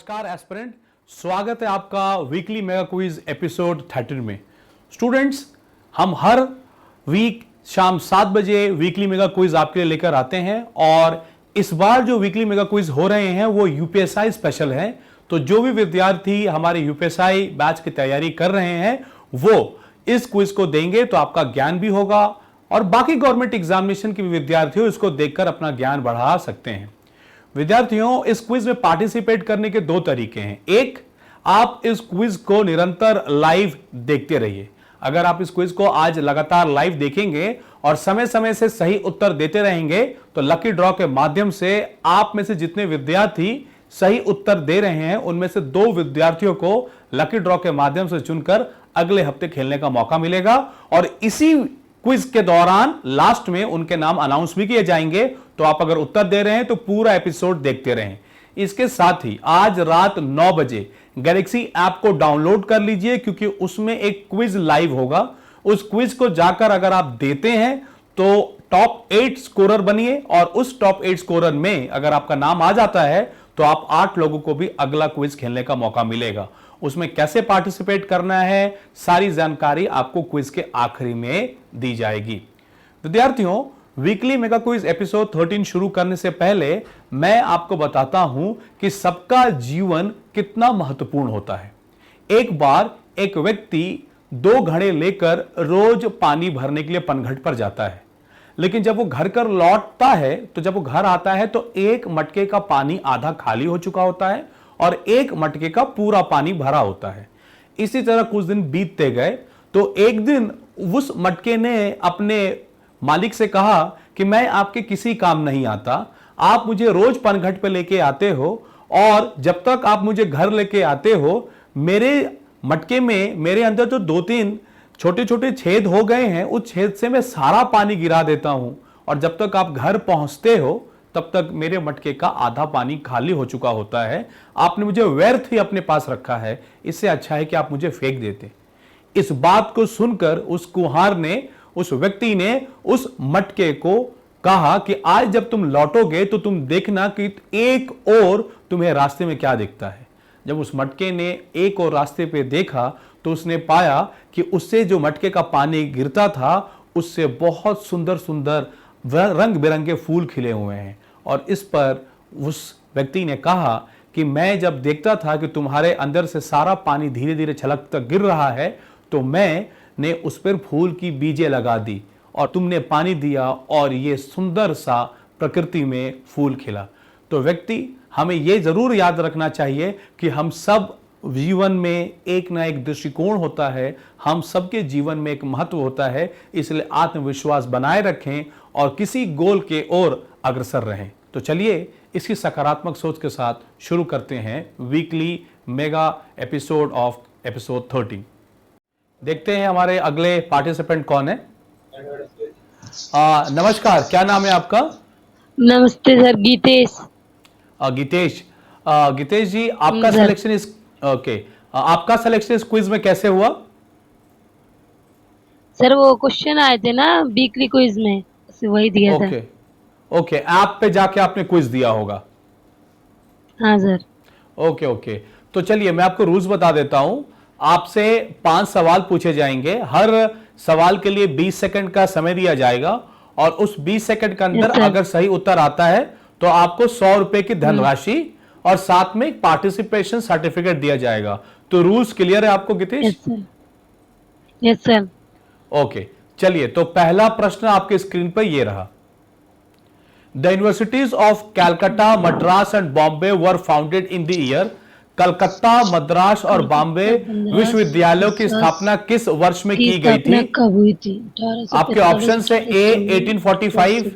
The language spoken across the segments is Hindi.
नमस्कार एस्पिरेंट, स्वागत है आपका वीकली मेगा क्विज एपिसोड 13 में। स्टूडेंट्स, हम हर वीक शाम 7 बजे वीकली मेगा क्विज आपके लिए लेकर आते हैं और इस बार जो वीकली मेगा क्विज हो रहे हैं वो यूपीएसआई स्पेशल है। तो जो भी विद्यार्थी हमारे यूपीएसआई बैच की तैयारी कर रहे हैं वो इस क्विज को देंगे तो आपका ज्ञान भी होगा और बाकी गवर्नमेंट एग्जामिनेशन के विद्यार्थी इसको देखकर अपना ज्ञान बढ़ा सकते हैं। विद्यार्थियों, इस क्विज में पार्टिसिपेट करने के दो तरीके हैं। एक, आप इस क्विज को निरंतर लाइव देखते रहिए। अगर आप इस क्विज को आज लगातार लाइव देखेंगे और समय समय से सही उत्तर देते रहेंगे तो लकी ड्रॉ के माध्यम से आप में से जितने विद्यार्थी सही उत्तर दे रहे हैं उनमें से 2 विद्यार्थियों को लकी ड्रॉ के माध्यम से चुनकर अगले हफ्ते खेलने का मौका मिलेगा और इसी क्विज के दौरान लास्ट में उनके नाम अनाउंस भी किए जाएंगे। तो आप अगर उत्तर दे रहे हैं तो पूरा एपिसोड देखते रहें। इसके साथ ही आज रात 9 बजे गैलेक्सी ऐप को डाउनलोड कर लीजिए क्योंकि उसमें एक क्विज लाइव होगा। उस क्विज को जाकर अगर आप देते हैं तो टॉप 8 स्कोरर बनिए और उस टॉप 8 स्कोरर में अगर आपका नाम आ जाता है तो आप 8 लोगों को भी अगला क्विज खेलने का मौका मिलेगा। उसमें कैसे पार्टिसिपेट करना है, सारी जानकारी आपको क्विज के आखिरी में दी जाएगी। विद्यार्थियों, वीकली मेगा क्विज एपिसोड 13 शुरू करने से पहले मैं आपको बताता हूं कि सबका जीवन कितना महत्वपूर्ण होता है। एक बार एक व्यक्ति 2 घड़े लेकर रोज पानी भरने के लिए पनघट पर जाता है, लेकिन जब वो घर कर लौटता है तो जब वो घर आता है तो एक मटके का पानी आधा खाली हो चुका होता है और एक मटके का पूरा पानी भरा होता है। इसी तरह कुछ दिन बीतते गए तो एक दिन उस मटके ने अपने मालिक से कहा कि मैं आपके किसी काम नहीं आता, आप मुझे रोज पनघट पे लेके आते हो और जब तक आप मुझे घर लेके आते हो मेरे मटके में मेरे अंदर तो 2-3 छोटे छोटे छेद हो गए हैं, उस छेद से मैं सारा पानी गिरा देता हूं और जब तक आप घर पहुंचते हो तब तक मेरे मटके का आधा पानी खाली हो चुका होता है। आपने मुझे व्यर्थ ही अपने पास रखा है, इससे अच्छा है कि आप मुझे फेंक देते। इस बात को सुनकर उस कुम्हार ने, उस व्यक्ति ने उस मटके को कहा कि आज जब तुम लौटोगे तो तुम देखना कि एक और तुम्हें रास्ते में क्या दिखता है। जब उस मटके ने एक और रास्ते पे देखा तो उसने पाया कि उससे जो मटके का पानी गिरता था उससे बहुत सुंदर सुंदर रंग बिरंगे फूल खिले हुए हैं। और इस पर उस व्यक्ति ने कहा कि मैं जब देखता था कि तुम्हारे अंदर से सारा पानी धीरे धीरे छलक तक गिर रहा है तो मैंने उस पर फूल की बीजें लगा दी और तुमने पानी दिया और ये सुंदर सा प्रकृति में फूल खिला। तो व्यक्ति, हमें यह जरूर याद रखना चाहिए कि हम सब जीवन में एक ना एक दृष्टिकोण होता है, हम सबके जीवन में एक महत्व होता है, इसलिए आत्मविश्वास बनाए रखें और किसी गोल के ओर अग्रसर रहें। तो चलिए इसकी सकारात्मक सोच के साथ शुरू करते हैं weekly mega episode of episode 13। देखते हैं हमारे अगले पार्टिसिपेंट कौन है। नमस्कार, क्या नाम है आपका? नमस्ते सर, गीतेश। गीतेश जी, आपका सिलेक्शन इस आपका सिलेक्शन इस क्विज में कैसे हुआ? सर वो क्वेश्चन आए थे ना वीकली क्विज में, वही दिया था। ओके, ऐप पे जाके आपने क्विज दिया होगा। हाँ सर। ओके, तो चलिए मैं आपको रूल्स बता देता हूं। आपसे 5 सवाल पूछे जाएंगे, हर सवाल के लिए 20 सेकंड का समय दिया जाएगा और उस 20 सेकंड के अंदर अगर सही उत्तर आता है तो आपको 100 रुपए की धनराशि और साथ में पार्टिसिपेशन सर्टिफिकेट दिया जाएगा। तो रूल्स क्लियर है आपको गीतेश? Yes sir. ओके, चलिए तो पहला प्रश्न आपके स्क्रीन पर यह रहा। The universities of Calcutta, Madras and Bombay were founded in the year. Calcutta, Madras और बॉम्बे विश्वविद्यालयों की स्थापना किस वर्ष में की गई थी? कब हुई थी? आपके ऑप्शन से ए 1845,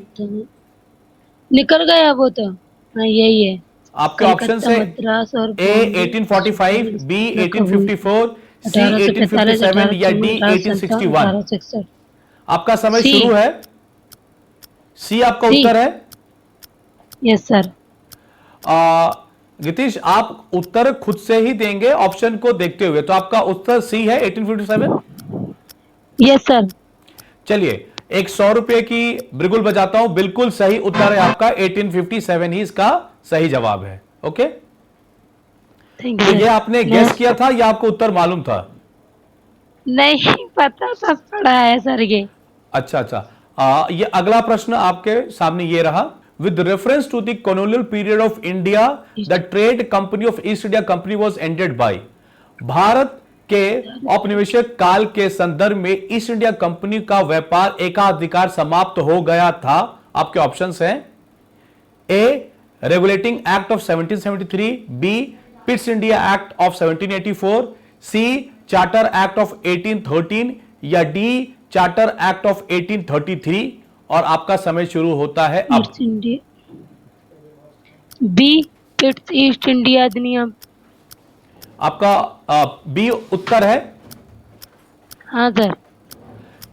निकल गया वो तो। हाँ यही है आपके ऑप्शन से ए 1845, बी 1854, सी 1857 या डी 1861। आपका समय शुरू है। सी आपका उत्तर है? Yes sir. गीतेश, आप उत्तर खुद से ही देंगे ऑप्शन को देखते हुए, तो आपका उत्तर सी है 1857? Yes sir. चलिए एक 100 रुपए की बिल्कुल बजाता हूं, बिल्कुल सही उत्तर है आपका 1857 ही इसका सही जवाब है। ओके, थैंक तो यू ये सर। आपने मैं गेस किया था या आपको उत्तर मालूम था? नहीं पता था, पढ़ा है सर ये। अच्छा अच्छा। ये अगला प्रश्न आपके सामने ये रहा। With reference to the colonial period of India the trade company of East India company was ended by. Bharat के औपनिवेशिक काल के संदर्भ में ईस्ट इंडिया कंपनी का व्यापार एकाधिकार समाप्त हो गया था। आपके ऑप्शंस हैं A regulating act of 1773, B Pitt's India act of 1784, C charter act of 1813 या डी चार्टर एक्ट ऑफ 1833। और आपका समय शुरू होता है अब। East India, B Pitt's East India अधिनियम। आपका बी उत्तर है। हाँ सर।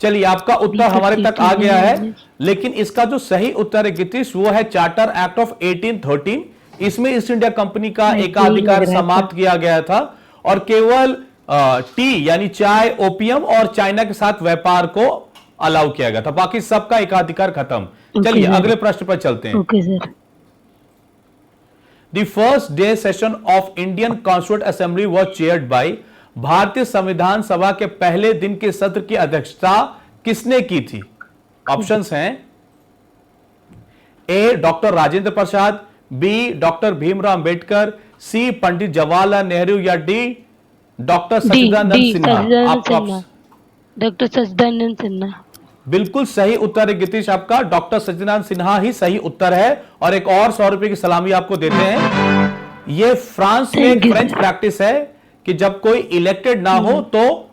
चलिए आपका उत्तर बी हमारे पिट्स तक ईस्ट आ गया इंडिया है, अधिनियम। लेकिन इसका जो सही उत्तर है गितीश वो है चार्टर एक्ट ऑफ 1813। इसमें ईस्ट इंडिया कंपनी का मैं यही एकाधिकार लग रहा था। समाप्त किया गया था और केवल टी यानी चाय, ओपियम और चाइना के साथ व्यापार को अलाउ किया गया था, बाकी सबका एकाधिकार खत्म। ओके चलिए सर। अगले प्रश्न पर चलते हैं। Okay sir. The first day session of Indian Constituent Assembly was chaired by। भारतीय संविधान सभा के पहले दिन के सत्र की अध्यक्षता किसने की थी? ऑप्शंस हैं ए doctor Rajendra Prasad, B doctor Bhimrao Ambedkar, सी पंडित जवाहरलाल नेहरू या डी डॉक्टर डी सच्चिदानंद डी सिन्हा। सच्चिदानंद आपका सिन्हा। डॉक्टर सच्चिदानंद सिन्हा। बिल्कुल सही उत्तर है गितीश आपका, डॉक्टर सच्चिदानंद सिन्हा ही सही उत्तर है। और एक और 100 रुपए की सलामी आपको देते हैं। यह फ्रांस में Thank you, French sir. Practice है कि जब कोई इलेक्टेड ना हो तो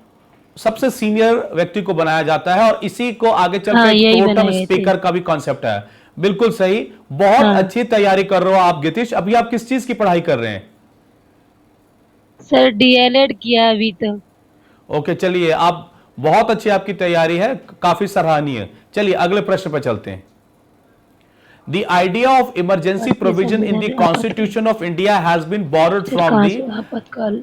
सबसे सीनियर व्यक्ति को बनाया जाता है और इसी को आगे चल हाँ, के यही टोटम बनाए थे। स्पीकर का भी कॉन्सेप्ट है। बिल्कुल सही, बहुत हाँ। अच्छी तैयारी कर रहे हो आप गितीश। अभी आप किस चीज की पढ़ाई कर रहे हैं? सर डीएलएड किया अभी तो। ओके चलिए, आप बहुत अच्छी आपकी तैयारी है, काफी सराहनीय। चलिए अगले प्रश्न पर चलते हैं। The idea of emergency provision in the Constitution of India has been borrowed from the। आपातकाल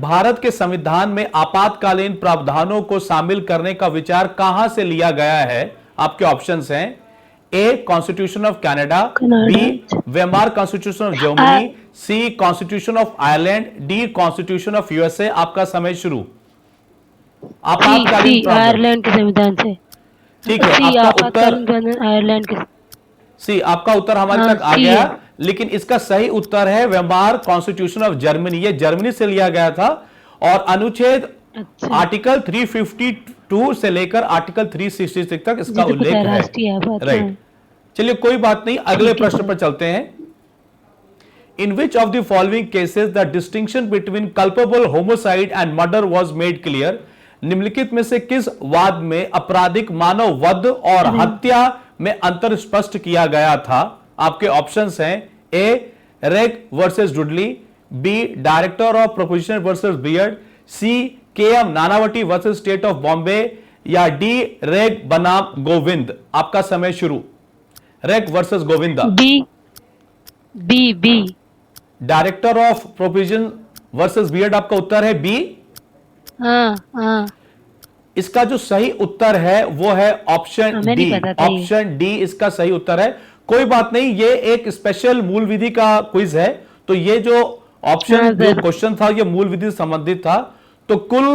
भारत के संविधान में आपातकालीन प्रावधानों को शामिल करने का विचार कहां से लिया गया है? आपके ऑप्शंस हैं A constitution of Canada, B Weimar constitution of Germany, C constitution of Ireland, D constitution of USA. आपका समय शुरू। आपातकालीन प्रावधान, आयरलैंड के संविधान से। ठीक है। सी आपका उत्तर आपातकालीन कानून आयरलैंड के। सी, आपका उत्तर हमारे हाँ, तक आ सी गया, है। लेकिन इसका सही उत्तर है वेमार कॉन्स्टिट्यूशन ऑफ जर्मनी। ये जर्मनी से लिया गया था और अनुच्छेद अच्छा। आर्टिकल 352 से लेकर आर्टिकल 366 तक इसका मुझे तो उल्लेख पता है, है। राष्ट्रीय आपात। राइट, चलिए कोई बात नहीं, अगले प्रश्न पर चलते हैं। In which of the following cases the distinction between culpable homicide and murder was made clear. निम्नलिखित में से किस वाद में आपराधिक मानव वध और हत्या में अंतर स्पष्ट किया गया था? आपके ऑप्शंस हैं A Reg versus Dudley, B director of proposition versus Beard, C K M Nanavati versus state of Bombay या डी रेग बनाम गोविंद। आपका समय शुरू। Reg versus Govinda. B B B director of proposition versus Beard आपका उत्तर है बी। हाँ हाँ। इसका जो सही उत्तर है वो है ऑप्शन हमें डी। नहीं पता था ये। ऑप्शन डी इसका सही उत्तर है। कोई बात नहीं, ये एक स्पेशल मूल विधि का क्विज है, तो ये जो ऑप्शन हाँ, जो सर। क्वेश्चन था ये मूल विधि से संबंधित था। तो कुल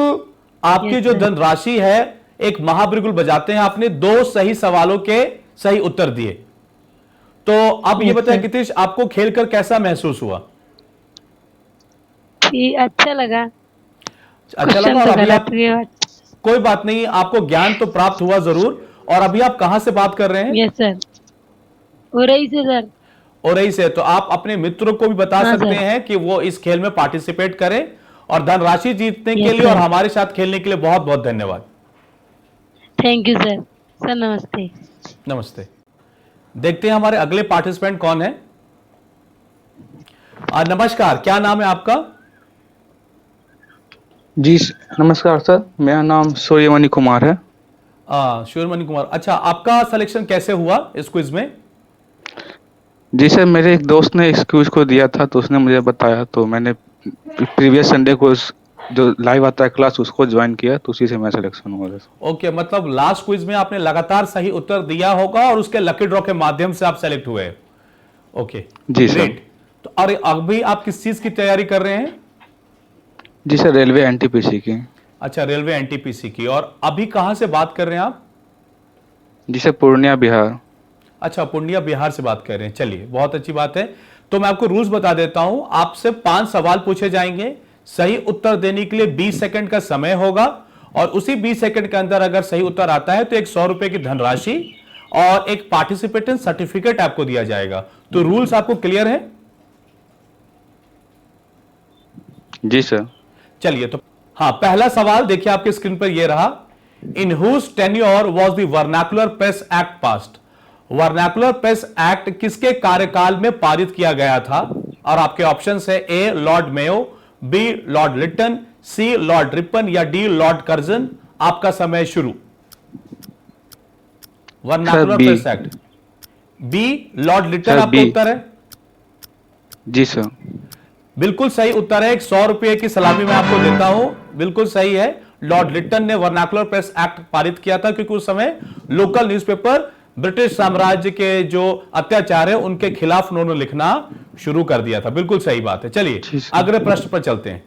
आपकी Yes, जो sir. धनराशि है, एक महाबिल्कुल बजाते हैं, आपने 2 सही सवालों के सही उत्तर दिए। तो अब ये Yes, बताएं sir. गितीश, आपको खेलकर कैसा महसूस हुआ? ठीक, अच्छा लगा। अच्छा क्वेश्चन लगा? और तो अभी गलत आप, हुए बट। कोई बात नहीं, आपको ज्ञान तो प्राप्त हुआ जरूर। और अभी आप कहां से बात कर रहे हैं? Yes sir. हो रही से सर। और से तो आप अपने मित्रों को भी बता हाँ, सकते सर। हैं कि वो इस खेल में पार्टिसिपेट करें। और धनराशि जीतने के Yes, लिए और sir. हमारे साथ खेलने के लिए बहुत बहुत धन्यवाद। Thank you sir. सर नमस्ते। नमस्ते। देखते हैं हमारे अगले पार्टिसिपेंट कौन है। नमस्कार, क्या नाम है आपका? जी नमस्कार सर, मेरा नाम सूर्यमणि कुमार है। शिवमणि कुमार, अच्छा आपका सिलेक्शन कैसे हुआ इस क्विज में? जी सर, मेरे एक दोस्त ने इस क्विज को दिया था तो उसने मुझे बताया, तो मैंने प्रीवियस संडे को जो लाइव आता है क्लास उसको ज्वाइन किया, तो उसी से मेरा सिलेक्शन हुआ था। ओके, मतलब लास्ट क्विज में आपने लगातार सही उत्तर दिया होगा और उसके लकी ड्रॉ के माध्यम से आप सेलेक्ट हुए। ओके जी सर। ग्रेट। तो और अभी आप किस चीज की तैयारी कर रहे हैं? जी सर, रेलवे एनटीपीसी की। अच्छा, रेलवे एनटीपीसी की। और अभी कहां से बात कर रहे हैं आप? जी सर, पूर्णिया बिहार। अच्छा, पूर्णिया बिहार से बात कर रहे हैं। चलिए, बहुत अच्छी बात है। तो मैं आपको रूल्स बता देता हूं। आपसे 5 सवाल पूछे जाएंगे। सही उत्तर देने के लिए 20 सेकंड का समय होगा, और उसी 20 सेकंड के अंदर अगर सही उत्तर आता है तो एक 100 रुपए की धनराशि और एक पार्टिसिपेशन सर्टिफिकेट आपको दिया जाएगा। तो रूल्स आपको क्लियर है? जी सर। चलिए, तो हाँ, पहला सवाल देखिए आपके स्क्रीन पर यह रहा। In whose tenure was the vernacular press act passed? Vernacular press act किसके कार्यकाल में पारित किया गया था? और आपके ऑप्शंस है A Lord Mayo, B Lord Lytton, C Lord Ripon या डी लॉर्ड कर्जन। आपका समय शुरू। Vernacular B. Press act, B Lord Lytton sir, आपका बी। उत्तर है? जी सर। बिल्कुल सही उत्तर है। एक 100 रुपए की सलामी मैं आपको देता हूं। बिल्कुल सही है। लॉर्ड लिटन ने वर्नाकुलर प्रेस एक्ट पारित किया था, क्योंकि उस समय लोकल न्यूज़पेपर ब्रिटिश साम्राज्य के जो अत्याचार है उनके खिलाफ उन्होंने लिखना शुरू कर दिया था। बिल्कुल सही बात है। चलिए, अगले प्रश्न पर चलते हैं।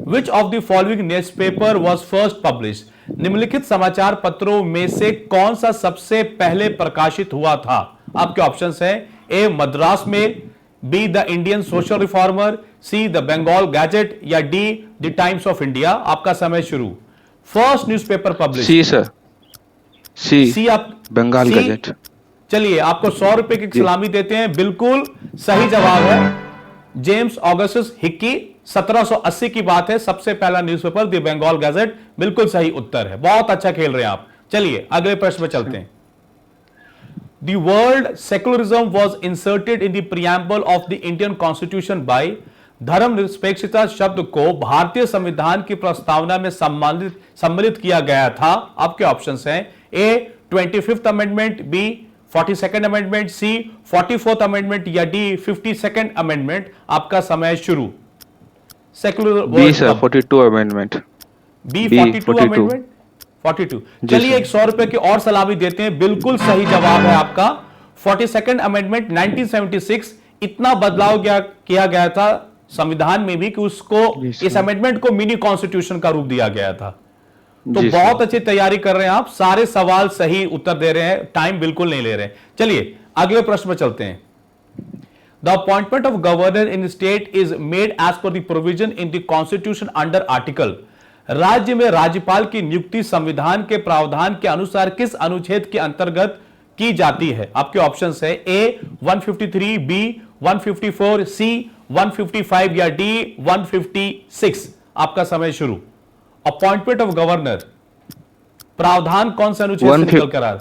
Which of the following newspaper was first published? निम्नलिखित समाचार पत्रों में से कौन सा सबसे पहले प्रकाशित हुआ था? आपके ऑप्शंस हैं A Madras Mail, B the Indian Social Reformer, C the Bengal Gazette या D the Times of India. आपका समय शुरू। First newspaper publish. C sir, C आप बंगाल सी। गजेट। चलिए, आपको 100 रुपए की सलामी देते हैं। बिल्कुल सही जवाब है जेम्स ऑगस्टस हिक्की। 1780 की बात है। सबसे पहला न्यूज़पेपर द बंगाल गैजेट। बिल्कुल सही उत्तर है। बहुत अच्छा खेल रहे हैं आप। चलिए, अगले प्रश्न में चलते हैं। The word secularism was inserted in the preamble of the Indian Constitution by धर्मनिरपेक्षता शब्द को भारतीय संविधान की प्रस्तावना में सम्मिलित किया गया था। आपके ऑप्शंस हैं A 25th amendment, B 42nd amendment, C 44th amendment या डी 52nd अमेंडमेंट। आपका समय शुरू। Secular B sir, 42 amendment. B B, 42 amendment, 42। चलिए, एक 100 रुपए की और सलामी देते हैं। बिल्कुल सही जवाब है आपका 42nd अमेंडमेंट 1976। इतना बदलाव किया गया था संविधान में भी कि उसको, इस अमेंडमेंट को मिनी कॉन्स्टिट्यूशन का रूप दिया गया था। तो बहुत अच्छी तैयारी कर रहे हैं आप। सारे सवाल सही उत्तर दे रहे हैं। टाइम बिल्कुल नहीं ले रहे हैं। चलिए, अगले प्रश्न पर चलते हैं। The appointment of governor in state is made as per the provision in the constitution under article। राज्य में राज्यपाल की नियुक्ति संविधान के प्रावधान के अनुसार किस अनुच्छेद के अंतर्गत की जाती है? आपके ऑप्शंस है ए 153, बी 154, सी 155 या डी 156। आपका समय शुरू। अपॉइंटमेंट ऑफ गवर्नर, प्रावधान कौन से अनुच्छेद से निकल कर आ रहा?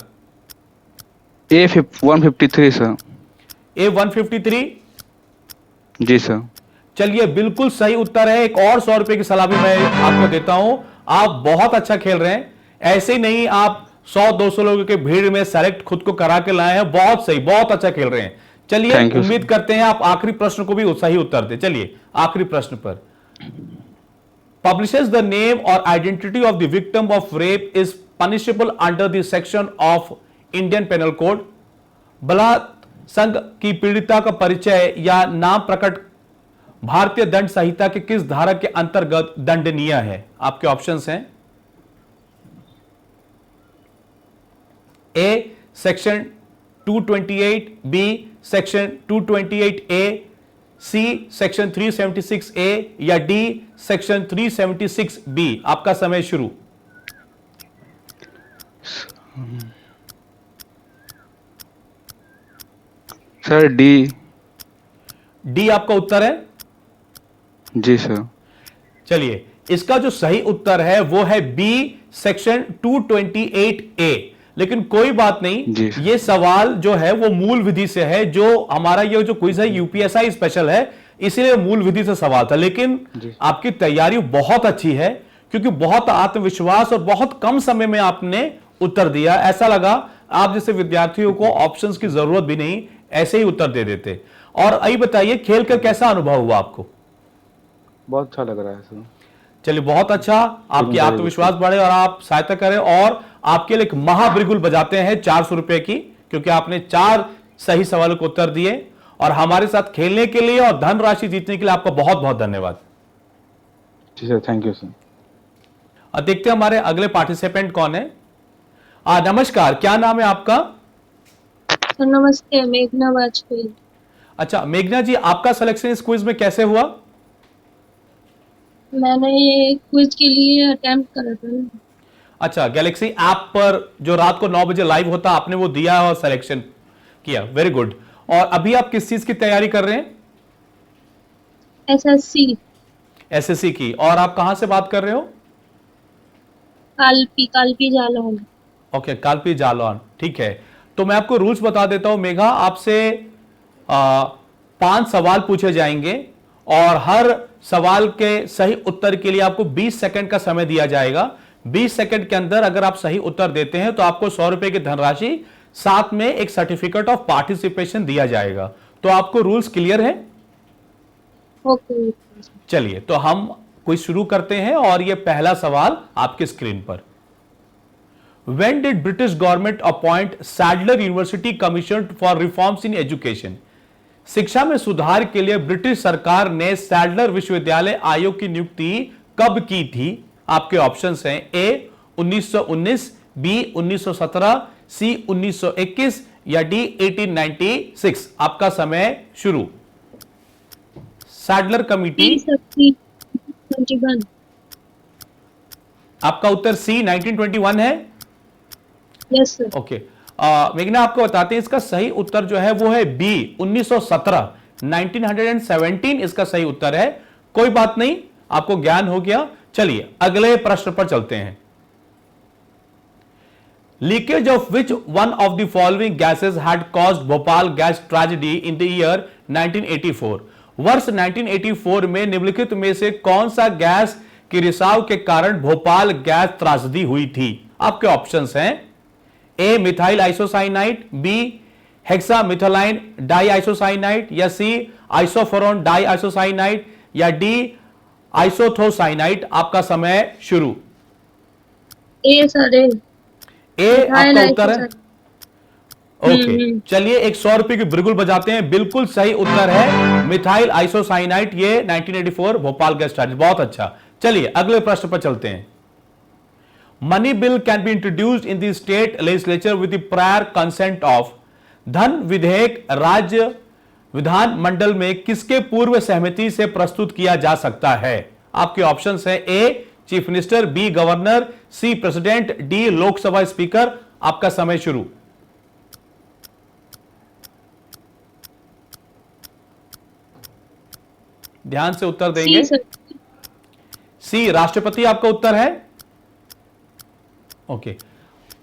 ए 153 सर। ए 153। जी सर। चलिए, बिल्कुल सही उत्तर है। एक और 100 रुपए की सलामी मैं आपको देता हूं। आप बहुत अच्छा खेल रहे हैं। ऐसे ही नहीं आप 100-200 लोगों के भीड़ में सेलेक्ट खुद को करा के लाए हैं। बहुत सही, बहुत अच्छा खेल रहे हैं। चलिए, उम्मीद करते हैं आप आखिरी प्रश्न को भी सही उत्तर दें। चलिए, आखिरी प्रश्न पर। Publishes the name or identity of the victim of rape is punishable under the section of Indian Penal Code। बलात्संग की पीड़िता का परिचय या नाम प्रकट भारतीय दंड संहिता के किस धारा के अंतर्गत दंडनीय है? आपके ऑप्शंस हैं A section 228, B section 228 A, C section 376 A या डी सेक्शन 376 बी। आपका समय शुरू। Sir, D. डी आपका उत्तर है? जी सर। चलिए, इसका जो सही उत्तर है वो है बी सेक्शन 228 ए। लेकिन कोई बात नहीं, ये सवाल जो है वो मूल विधि से है। जो हमारा ये जो क्विज है यूपीएसआई स्पेशल है, इसीलिए मूल विधि से सवाल था। लेकिन आपकी तैयारी बहुत अच्छी है, क्योंकि बहुत आत्मविश्वास और बहुत कम समय में आपने उत्तर दिया। ऐसा लगा आप जैसे विद्यार्थियों को ऑप्शंस की जरूरत भी नहीं, ऐसे ही उत्तर दे देते। और अभी बताइए, खेल कर कैसा अनुभव हुआ आपको? बहुत अच्छा लग रहा है सर। चलिए, बहुत अच्छा। आपकी आत्मविश्वास बढ़े और आप सहायता करें। और आपके लिए एक महाबिरगुल बजाते हैं 400 रुपए की, क्योंकि आपने 4 सही सवालों को उत्तर दिए। और हमारे साथ खेलने के लिए और धनराशि जीतने के लिए आपका बहुत बहुत धन्यवाद। जी सर, थैंक यू सर। और देखते हैं हमारे अगले पार्टिसिपेंट कौन है। नमस्कार, क्या नाम है आपका? सर नमस्ते, मेघना वाजपेयी। अच्छा मेघना जी, आपका सिलेक्शन इस क्विज में कैसे हुआ? मैंने ये क्विज के लिए अटेम्प्ट करा था ना। अच्छा, गैलेक्सी ऐप पर जो रात को 9 बजे लाइव होता आपने वो दिया और सिलेक्शन किया, वेरी गुड। और अभी आप किस चीज की तैयारी कर रहे हैं? SSC एसएससी की। और आप कहां से बात कर रहे हो? कालपी जालौन। ओके, कालपी जालौन, ठीक है। तो मैं आपको रूल्स बता देता हूं मेघा। आपसे 5 सवाल पूछे जाएंगे और हर सवाल के सही उत्तर के लिए आपको 20 सेकंड का समय दिया जाएगा। 20 सेकंड के अंदर अगर आप सही उत्तर देते हैं तो आपको 100 रुपए की धनराशि, साथ में एक सर्टिफिकेट ऑफ पार्टिसिपेशन दिया जाएगा। तो आपको रूल्स क्लियर है? ओके। चलिए, तो हम क्विज शुरू करते हैं और यह पहला सवाल आपके स्क्रीन पर। When did British government appoint Sadler University Commission for Reforms in Education? शिक्षा में सुधार के लिए ब्रिटिश सरकार ने सैडलर विश्वविद्यालय आयोग की नियुक्ति कब की थी? आपके ऑप्शंस हैं ए 1919, बी 1917, सी 1921 या डी 1896। आपका समय शुरू। Sadler committee, 21। आपका उत्तर सी 1921 है। Yes sir. ओके, मेघना आपको बताते हैं इसका सही उत्तर जो है वो है बी 1917, 1917 इसका सही उत्तर है। कोई बात नहीं, आपको ज्ञान हो गया। चलिए अगले प्रश्न पर चलते हैं। Leakage of which one of the following gases had caused Bhopal gas tragedy in the year 1984? वर्ष 1984 में निम्नलिखित में से कौन सा गैस के रिसाव के कारण भोपाल गैस त्रासदी हुई थी? आपके ऑप्शंस हैं ए मिथाइल आइसोसाइनाइड, बी हेक्सामिथाइलाइन डाइआइसोसाइनाइड या सी आइसोफोरॉन डाइआइसोसाइनाइड या डी आइसोथोसाइनाइड। आपका समय शुरू। ए सर, ए आपका उत्तर है। ओके, हम्म। चलिए एक 100 रुपए की बिल्कुल बजाते हैं। बिल्कुल सही उत्तर है मिथाइल आइसोसाइनाइड, ये 1984 भोपाल गैस ट्रेजेडी। बहुत अच्छा। चलिए अगले प्रश्न पर चलते हैं। Money bill can be introduced in the state legislature with the prior consent of? धन विधेयक राज्य विधान मंडल में किसके पूर्व सहमति से प्रस्तुत किया जा सकता है? आपके ऑप्शंस हैं A chief minister, B governor, C president, D Lok Sabha speaker. आपका समय शुरू। ध्यान से उत्तर देंगे। सी राष्ट्रपति आपका उत्तर है। ओके,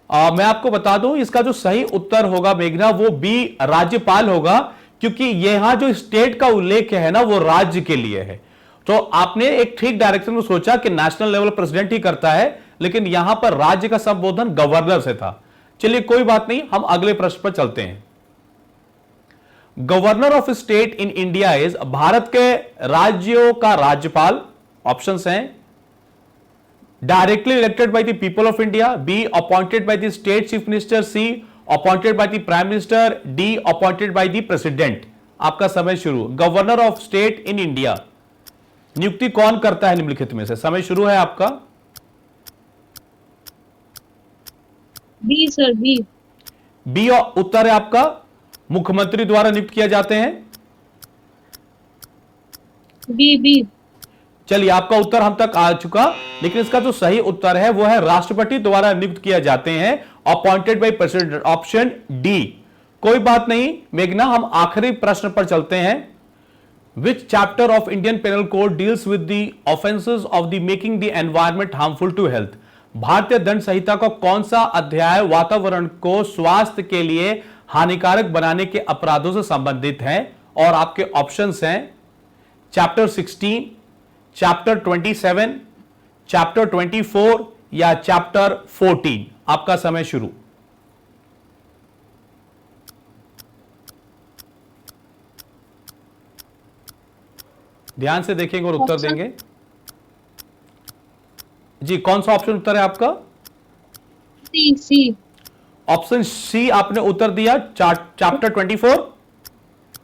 मैं आपको बता दूं इसका जो सही उत्तर होगा मेघना वो बी राज्यपाल होगा, क्योंकि यहां जो स्टेट का उल्लेख है ना वो राज्य के लिए है। तो आपने एक ठीक डायरेक्शन में सोचा कि नेशनल लेवल प्रेसिडेंट ही करता है, लेकिन यहां पर राज्य का संबोधन गवर्नर से था। चलिए कोई बात नहीं, हम अगले प्रश्न पर चलते हैं। Governor of state in India is? भारत के राज्यों का राज्यपाल। ऑप्शंस हैं directly elected by the people of India, B appointed by the state chief minister, C appointed by the prime minister, D appointed by the president. आपका समय शुरू। Governor of state in India नियुक्ति कौन करता है निम्नलिखित में से? समय शुरू है आपका। B sir, B. बी उत्तर है आपका। मुख्यमंत्री द्वारा नियुक्त किया जाते हैं। बी। चलिए आपका उत्तर हम तक आ चुका, लेकिन इसका जो सही उत्तर है वो है राष्ट्रपति द्वारा नियुक्त किया जाते हैं, appointed by president. Option D. कोई बात नहीं मेघना, हम आखिरी प्रश्न पर चलते हैं। Which chapter of Indian penal code deals with the offences of the making the environment harmful to health? भारतीय दंड संहिता का कौन सा अध्याय वातावरण को स्वास्थ्य के लिए हानिकारक बनाने के अपराधों से संबंधित है? और आपके ऑप्शंस हैं चैप्टर 16, चैप्टर 27, चैप्टर 24 या चैप्टर 14। आपका समय शुरू। ध्यान से देखेंगे और उत्तर देंगे। जी कौन सा ऑप्शन उत्तर है आपका? सी। ऑप्शन सी आपने उत्तर दिया, चैप्टर 24।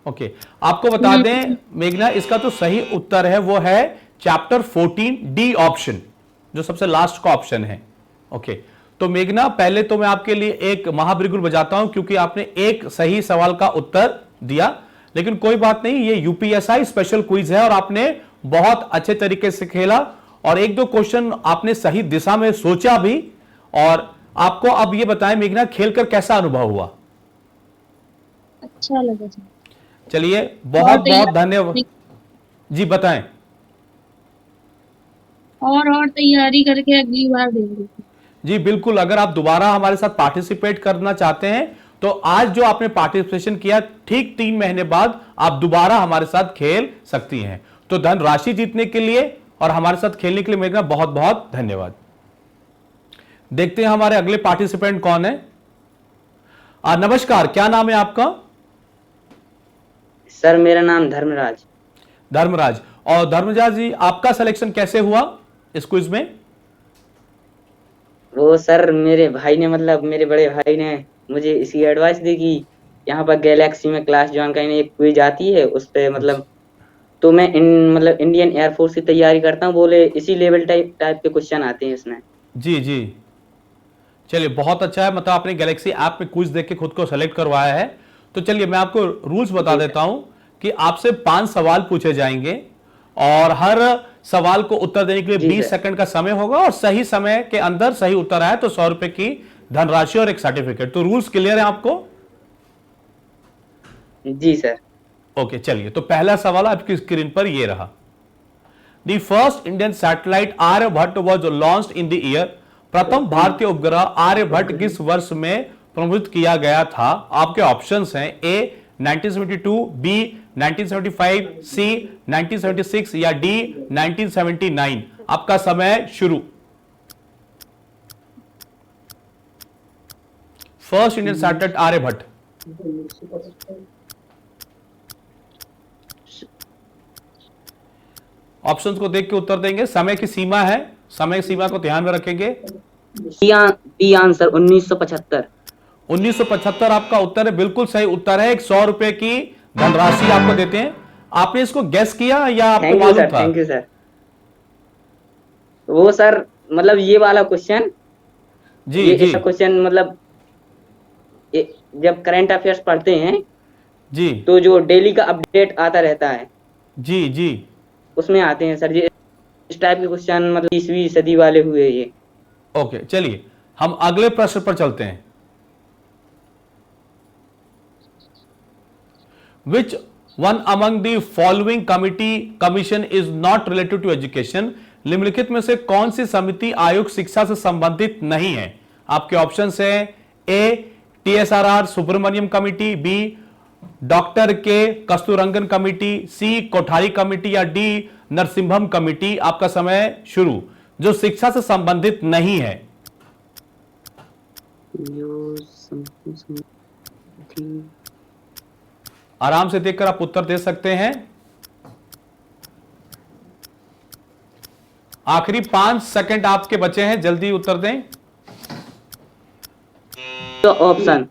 ओके, आपको बता दें मेघना, इसका जो सही उत्तर है वो है चैप्टर 14 डी ऑप्शन, जो सबसे लास्ट का ऑप्शन है। ओके, तो मेघना पहले तो मैं आपके लिए एक महाबिरगुल बजाता हूं क्योंकि आपने एक सही सवाल का उत्तर दिया, लेकिन कोई बात नहीं, ये यूपीएसआई स्पेशल क्विज है और आपने बहुत अच्छे तरीके से खेला और एक दो क्वेश्चन आपने सही दिशा में सोचा भी। और आपको अब ये बताएं मेघना, खेलकर कैसा अनुभव हुआ? अच्छा लगा सर। चलिए, बहुत बहुत तैयार- धन्यवाद। जी बताएं। और तैयारी करके अगली बार देंगे। जी बिल्कुल, अगर आप दोबारा हमारे साथ पार्टिसिपेट करना चाहते हैं तो आज जो आपने पार्टिसिपेशन किया, ठीक 3 महीने बाद आप दोबारा हमारे साथ खेल सकती हैं। तो धनराशि जीतने के लिए और हमारे साथ खेलने के लिए मेघना बहुत बहुत धन्यवाद। देखते हैं हमारे अगले पार्टिसिपेंट कौन है। नमस्कार, क्या नाम है आपका? सर मेरा नाम धर्मराज। धर्मराज। और धर्मराज जी, आपका सिलेक्शन कैसे हुआ इस क्विज में? वो सर मेरे भाई ने, मतलब मेरे बड़े भाई ने मुझे इसकी एडवाइस दी कि यहाँ पर गैलेक्सी में क्लास ज्वाइन करने एक क्विज आती है, उस पे मतलब तो मैं मतलब इंडियन एयरफोर्स की तैयारी करता हूँ, बोले इसी लेवल टाइप के क्वेश्चन आते हैं इसमें। जी जी, चलिए बहुत अच्छा है, मतलब आपने गैलेक्सी ऐप में क्विज देख के खुद को सेलेक्ट करवाया है। तो चलिए मैं आपको रूल्स बता देता हूं कि आपसे 5 सवाल पूछे जाएंगे और हर सवाल को उत्तर देने के लिए 20 सेकंड का समय होगा और सही समय के अंदर सही उत्तर आए तो 100 रुपए की धनराशि और एक सर्टिफिकेट। तो रूल्स क्लियर है आपको? जी सर। ओके, चलिए तो पहला सवाल आपकी स्क्रीन पर ये रहा। The first Indian satellite Aryabhata was launched in the year. प्रथम भारतीय उपग्रह आर्यभट्ट किस वर्ष में प्रमोदित किया गया था? आपके ऑप्शंस हैं ए 1972, बी 1975, सी 1976 या डी 1979। आपका समय शुरू। First Indian satellite Aryabhata. Options को देख के उत्तर देंगे। समय की सीमा है, समय की सीमा को ध्यान में रखेंगे। B answer 1975। 1975 आपका उत्तर है, बिल्कुल सही उत्तर है। 100 रुपए की धनराशि आपको देते हैं। आपने इसको गैस किया या आपको थैंक यू मालूम सर, था? Thank you sir. वो सर मतलब ये वाला क्वेश्चन, जी ये जी ऐसा क्वेश्चन मतलब जब करंट अफेयर्स पढ़ते हैं जी तो जो डेली का अपडेट आता रहता है जी जी। उसमें आते हैं सर, ये इस टाइप के क्वेश्चन मतलब 20वीं सदी वाले हुए ये। ओके, चलिए हम अगले प्रश्न पर चलते हैं। Which one among the following commission is not related to education? निम्नलिखित में से कौन सी समिति आयोग शिक्षा से संबंधित नहीं है? आपके ऑप्शंस हैं A TSRR Subramaniam committee, B doctor K Kasturirangan committee, C Kothari committee या डी नरसिम्हम कमिटी। आपका समय शुरू। जो शिक्षा से संबंधित नहीं है। आराम से देखकर आप उत्तर दे सकते हैं। आखिरी 5 सेकंड आपके बचे हैं, जल्दी उत्तर दें। तो ऑप्शन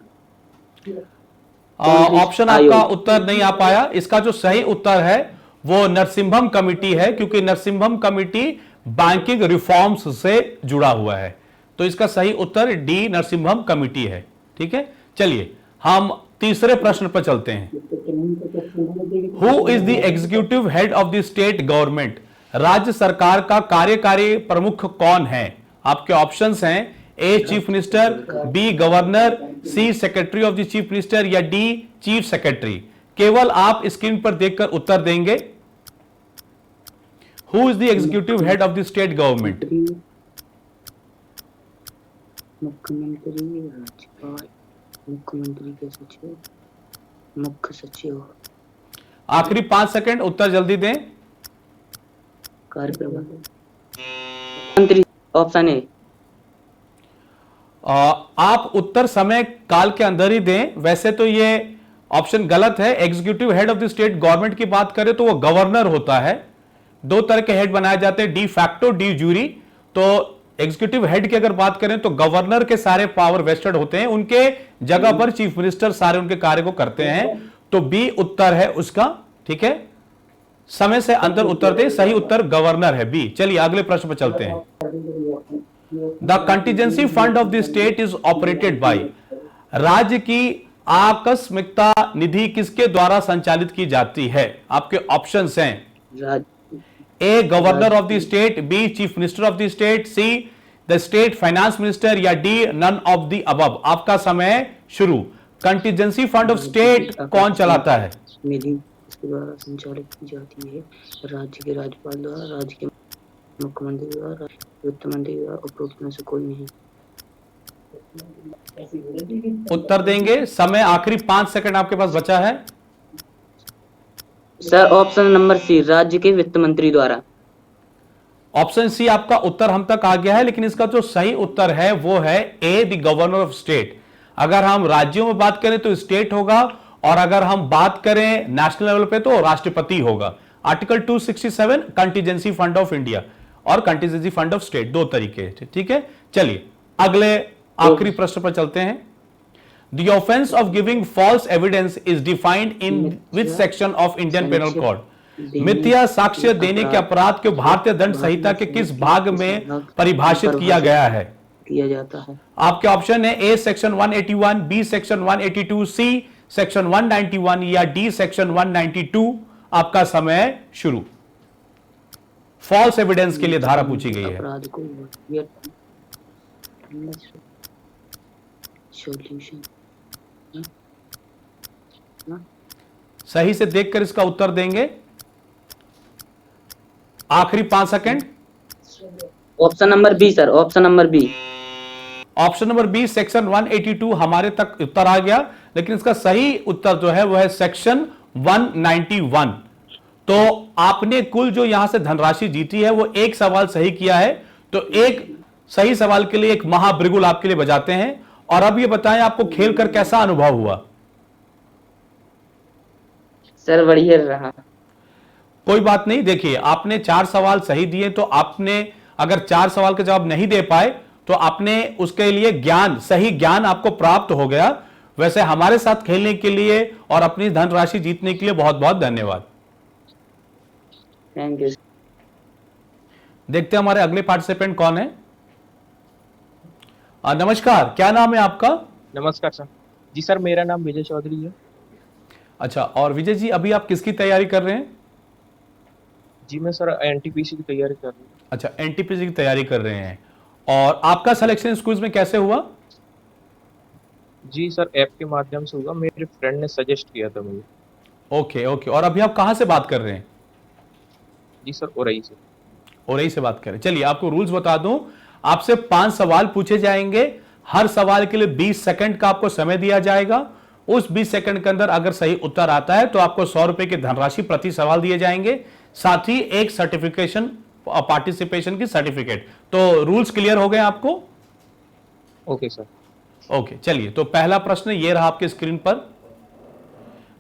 ऑप्शन आपका उत्तर नहीं आ पाया। इसका जो सही उत्तर है वो नरसिम्हम कमिटी है, क्योंकि नरसिम्हम कमिटी बैंकिंग रिफॉर्म्स से जुड़ा हुआ है। तो इसका सही उत्तर डी नरसिम्हम कमिटी है। ठीक है, चलिए हम तीसरे प्रश्न पर चलते हैं। Who is the executive head of the state government? राज्य सरकार का कार्यकारी प्रमुख कौन है? आपके ऑप्शंस हैं A chief minister, B governor, C secretary of the chief minister या डी चीफ सेक्रेटरी। केवल आप स्क्रीन पर देखकर उत्तर देंगे। Who is the executive head of the state government? मुख्यमंत्री, राज्यपाल, मुख्यमंत्री के सचिव, मुख्य सचिव। आखिरी 5 सेकंड, उत्तर जल्दी दें। मंत्री, ऑप्शन ए। आप उत्तर समय काल के अंदर ही दें। वैसे तो ये ऑप्शन गलत है। Executive head of the state government की बात करें तो वो गवर्नर होता है। 2 तरह के हेड बनाए जाते हैं, डी फैक्टो, डी जूरी। तो एग्जीक्यूटिव हेड की अगर बात करें तो गवर्नर के सारे पावर वेस्टेड होते हैं, उनके जगह पर चीफ मिनिस्टर सारे उनके कार्य को करते हैं। तो बी उत्तर है उसका, ठीक है। समय से अंदर उत्तर दे, सही उत्तर गवर्नर है, बी। चलिए अगले प्रश्न पर चलते हैं। The contingency fund of the state is operated by, राज्य की आकस्मिकता निधि किसके द्वारा संचालित की जाती है? आपके ऑप्शंस हैं, A governor of the state, B chief minister of the state, C the state finance minister, या D none of the above. आपका समय शुरू। कंटीजेंसी फंड ऑफ स्टेट कौन चलाता है? निधि इसके द्वारा संचालित की जाती है राज्य के राज्यपाल द्वारा, राज्य के मुख्यमंत्री द्वारा, वित्त मंत्री द्वारा, उपरोक्त में से कोई नहीं। उत्तर देंगे, समय आखिरी 5 सेकंड आपके पास बचा है। सर ऑप्शन नंबर सी, राज्य के वित्त मंत्री द्वारा। ऑप्शन सी आपका उत्तर हम तक आ गया है, लेकिन इसका जो सही उत्तर है वो है ए द गवर्नर ऑफ स्टेट। अगर हम राज्यों में बात करें तो स्टेट होगा, और अगर हम बात करें नेशनल लेवल पे तो राष्ट्रपति होगा। Article 267 contingency fund of India और कंटीजेंसी फंड ऑफ स्टेट, दो तरीके हैं, ठीक है। चलिए अगले आखिरी प्रश्न पर चलते हैं। The offence of giving false evidence is defined in which section of Indian penal code? मिथ्या साक्ष्य देने के अपराध को भारतीय दंड संहिता के किस भाग में परिभाषित किया गया है? किया जाता है। आपके ऑप्शन है, A section 181, B section 182, C section 191, या डी सेक्शन 192। आपका समय शुरू। फॉल्स एविडेंस के लिए धारा पूछी गई है। अपराध को सॉल्यूशन सही से देखकर इसका उत्तर देंगे। आखिरी 5 second. Option number B sir, option number B. Option number B section 182 हमारे तक उत्तर आ गया, लेकिन इसका सही उत्तर जो है वह है सेक्शन 191। तो आपने कुल जो यहां से धनराशि जीती है वो एक सवाल सही किया है, तो एक सही सवाल के लिए एक महाब्रिगुल आपके लिए बजाते हैं। और अब ये बताएं आपको खेल कर कैसा अनुभव हुआ? सर बढ़िया रहा। कोई बात नहीं, देखिए आपने 4 सवाल सही दिए, तो आपने अगर 4 सवाल के जवाब नहीं दे पाए तो आपने उसके लिए ज्ञान, सही ज्ञान आपको प्राप्त हो गया। वैसे हमारे साथ खेलने के लिए और अपनी धनराशि जीतने के लिए बहुत बहुत धन्यवाद। Thank you. देखते हैं हमारे अगले पार्टिसिपेंट कौन है। नमस्कार, क्या नाम है आपका? नमस्कार सर। जी सर, मेरा नाम विजय चौधरी है। अच्छा, और विजय जी अभी आप किसकी तैयारी कर रहे हैं? जी मैं सर एनटीपीसी की तैयारी कर रहा हूँ। अच्छा, एनटीपीसी की तैयारी कर रहे हैं। और आपका सिलेक्शन इस क्विज में कैसे हुआ? जी सर, ऐप के माध्यम से हुआ, मेरे फ्रेंड ने सजेस्ट किया था मुझे। ओके ओके, और अभी आप कहां से बात कर रहे हैं? जी सर, ओरई से। ओरई से बात करें। चलिए आपको रूल्स बता दूं। आपसे 5 सवाल पूछे जाएंगे, हर सवाल के लिए 20 सेकंड का आपको समय दिया जाएगा। उस 20 सेकंड के अंदर अगर सही उत्तर आता है तो आपको 100 रुपए की धनराशि प्रति सवाल दिए जाएंगे, साथ ही एक सर्टिफिकेशन, पार्टिसिपेशन की सर्टिफिकेट। तो रूल्स क्लियर हो गए आपको? Okay sir. ओके, चलिए तो पहला प्रश्न ये रहा आपके स्क्रीन पर।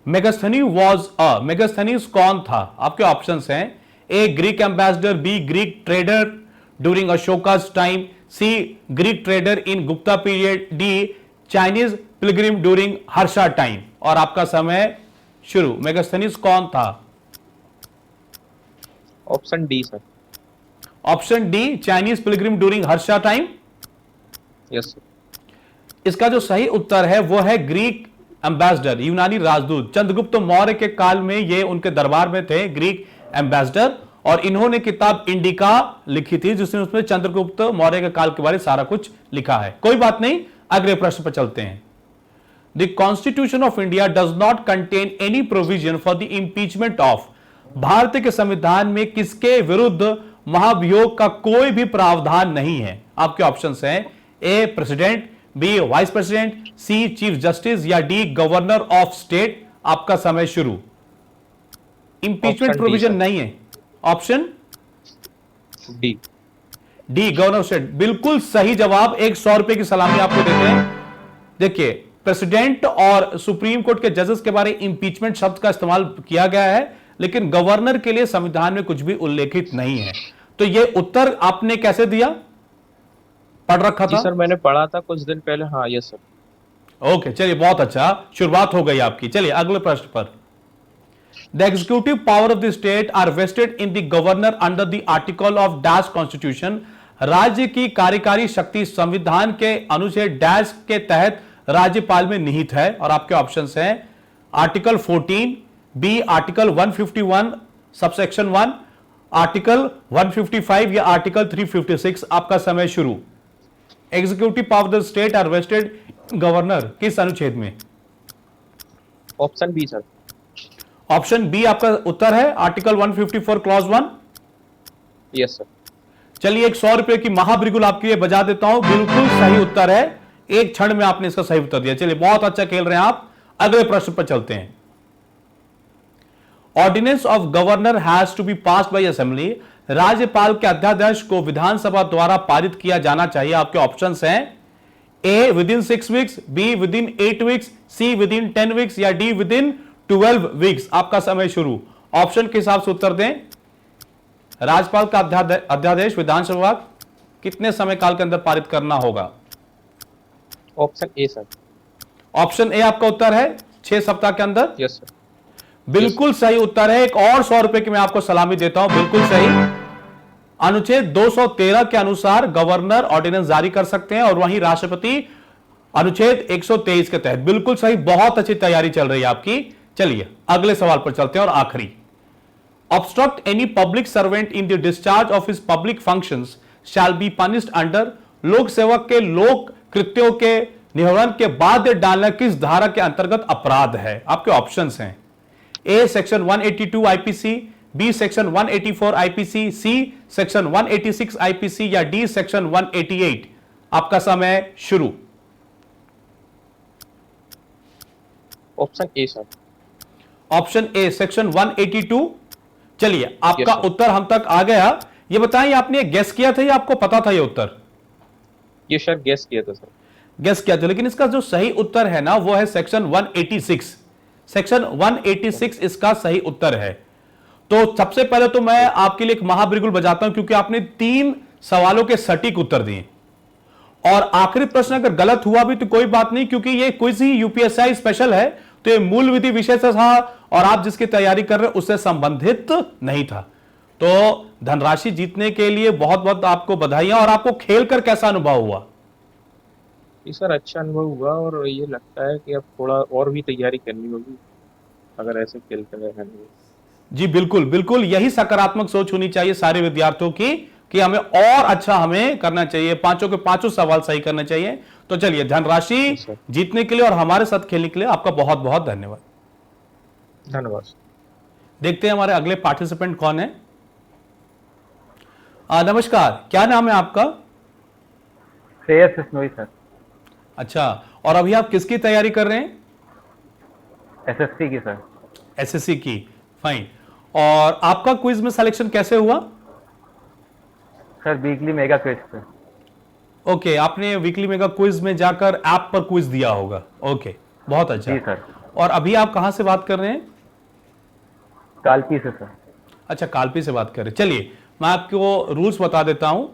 मेगास्थनीज कौन था? आपके ऑप्शंस हैं, A Greek ambassador, B Greek trader during Ashoka's time, C Greek trader in Gupta period, D Chinese pilgrim during Harsha time. और आपका समय शुरू। मेगास्थनीज कौन था? Option D sir. Option D Chinese pilgrim during Harsha time. Yes sir. इसका जो सही उत्तर है वो है ग्रीक एम्बेसडर, यूनानी राजदूत। चंद्रगुप्त मौर्य के काल में ये उनके दरबार में थे, ग्रीक एम्बेसडर, और इन्होंने किताब इंडिका लिखी थी जिसमें उसमें चंद्रगुप्त मौर्य के काल के बारे में सारा कुछ लिखा है। कोई बात नहीं, अगले प्रश्न पर चलते हैं। The constitution of India does not contain any provision for the impeachment of. Bharat के संविधान में किसके विरुद्ध महाभियोग का कोई भी प्रावधान नहीं है? आपके ऑप्शंस हैं, ए प्रेसिडेंट, बी वाइस प्रेसिडेंट, सी चीफ जस्टिस, या डी गवर्नर ऑफ स्टेट। आपका समय शुरू। इंपीचमेंट प्रोविजन नहीं है। Option D. D governor of state, बिल्कुल सही जवाब। 100 रुपए की सलामी आपको देते हैं। देखिए, प्रेसिडेंट और सुप्रीम कोर्ट के जजेस के बारे में इंपीचमेंट शब्द का इस्तेमाल किया गया है, लेकिन गवर्नर के लिए संविधान में कुछ भी उल्लेखित नहीं है। तो यह उत्तर आपने कैसे दिया? पढ़ रखा जी था? सर, मैंने पढ़ा था कुछ दिन पहले। हाँ यस सर। ओके, चलिए बहुत अच्छा, शुरुआत हो गई आपकी। चलिए अगले प्रश्न पर। The executive power of the state are vested in the governor under the article of dash constitution. राज्य की कार्यकारी शक्ति संविधान के अनुच्छेद डैश के तहत राज्यपाल में निहित है। और आपके ऑप्शंस हैं article 14, B article 151 subsection 1, article 155 या आर्टिकल 356। आपका समय शुरू। Executive power of the state are vested governor किस अनुच्छेद में? Option B sir. Option B आपका उत्तर है, आर्टिकल 154 क्लॉज 1। Yes sir. चलिए, एक 100 रुपए की महाबिल्कुल आपके लिए बजा देता हूं। बिल्कुल सही उत्तर है, एक क्षण में आपने इसका सही उत्तर दिया। चलिए, बहुत अच्छा खेल रहे हैं आप। अगले प्रश्न पर चलते हैं। Ordinance of governor has to be passed by assembly. राज्यपाल के अध्यादेश को विधानसभा द्वारा पारित किया जाना चाहिए। आपके ऑप्शंस हैं A within 6 weeks, B within 8 weeks, C within 10 weeks या डी विद इन 12 वीक्स। आपका समय शुरू। ऑप्शन के हिसाब से उत्तर दें। राज्यपाल का अध्यादेश विधानसभा कितने समय काल के अंदर पारित करना होगा? Option A sir. ऑप्शन ए आपका उत्तर है, 6 सप्ताह के अंदर। Yes sir. बिल्कुल सही उत्तर है। एक और 100 रुपए की मैं आपको सलामी देता हूं। बिल्कुल सही। अनुच्छेद 213 के अनुसार गवर्नर ऑर्डिनेंस जारी कर सकते हैं और वहीं राष्ट्रपति अनुच्छेद 123 के तहत। बिल्कुल सही, बहुत अच्छी तैयारी चल रही है आपकी। चलिए अगले सवाल पर चलते हैं और आखिरी। Obstruct any public servant in the discharge of his public functions shall be punished under. लोक सेवक के लोक कृत्यों के निवारण के बाद डालना किस धारा के अंतर्गत अपराध है? आपके ऑप्शंस हैं A section 182 IPC, B section 184 IPC, C section 186 IPC या डी सेक्शन 188। आपका समय शुरू। Option A sir. Option A section 182। चलिए, आपका Yes, sir. उत्तर हम तक आ गया। ये बताइए, आपने गेस किया था या आपको पता था ये उत्तर? ये सर गेस किया था सर। गेस किया था, लेकिन इसका जो सही उत्तर है ना वो है सेक्शन 186। सेक्शन 186 इसका सही उत्तर है। तो सबसे पहले तो मैं आपके लिए एक महाबिल्कुल बजाता हूं, क्योंकि आपने 3 सवालों के सटीक उत्तर दिए। और आखिरी प्रश्न अगर गलत हुआ भी तो कोई बात नहीं, क्योंकि ये क्विज ही यूपीएससी स्पेशल है, तो ये मूल विधि विषय से था और आप जिसकी तैयारी कर रहे हैं उससे संबंधित नहीं था। तो धनराशि जीतने के लिए बहुत बहुत आपको बधाइयां। और आपको खेलकर कैसा अनुभव हुआ? ये सर अच्छा अनुभव हुआ और ये लगता है कि अब थोड़ा और भी तैयारी करनी होगी अगर ऐसे खेलते रहे। जी बिल्कुल बिल्कुल, यही सकारात्मक सोच होनी चाहिए सारे विद्यार्थियों की कि हमें और अच्छा हमें करना चाहिए, पांचों के पांचों सवाल सही करना चाहिए। तो चलिए, धनराशि जीतने के लिए और हमारे साथ खेलने के लिए आपका बहुत बहुत धन्यवाद। धन्यवाद। देखते हैं हमारे अगले पार्टिसिपेंट कौन है। नमस्कार, क्या नाम है आपका? श्रेयस बिश्नोई सर। अच्छा, और अभी आप किसकी तैयारी कर रहे हैं? एसएससी की सर। एसएससी की, फाइन। और आपका क्विज में सिलेक्शन कैसे हुआ? सर वीकली मेगा क्विज पे। ओके, आपने वीकली मेगा क्विज में जाकर ऐप पर क्विज दिया होगा। ओके, बहुत अच्छा। जी सर। और अभी आप कहां से बात कर रहे हैं? कालपी से सर। अच्छा, कालपी से बात कर रहे हैं। चलिए, मैं आपको रूल्स बता देता हूं।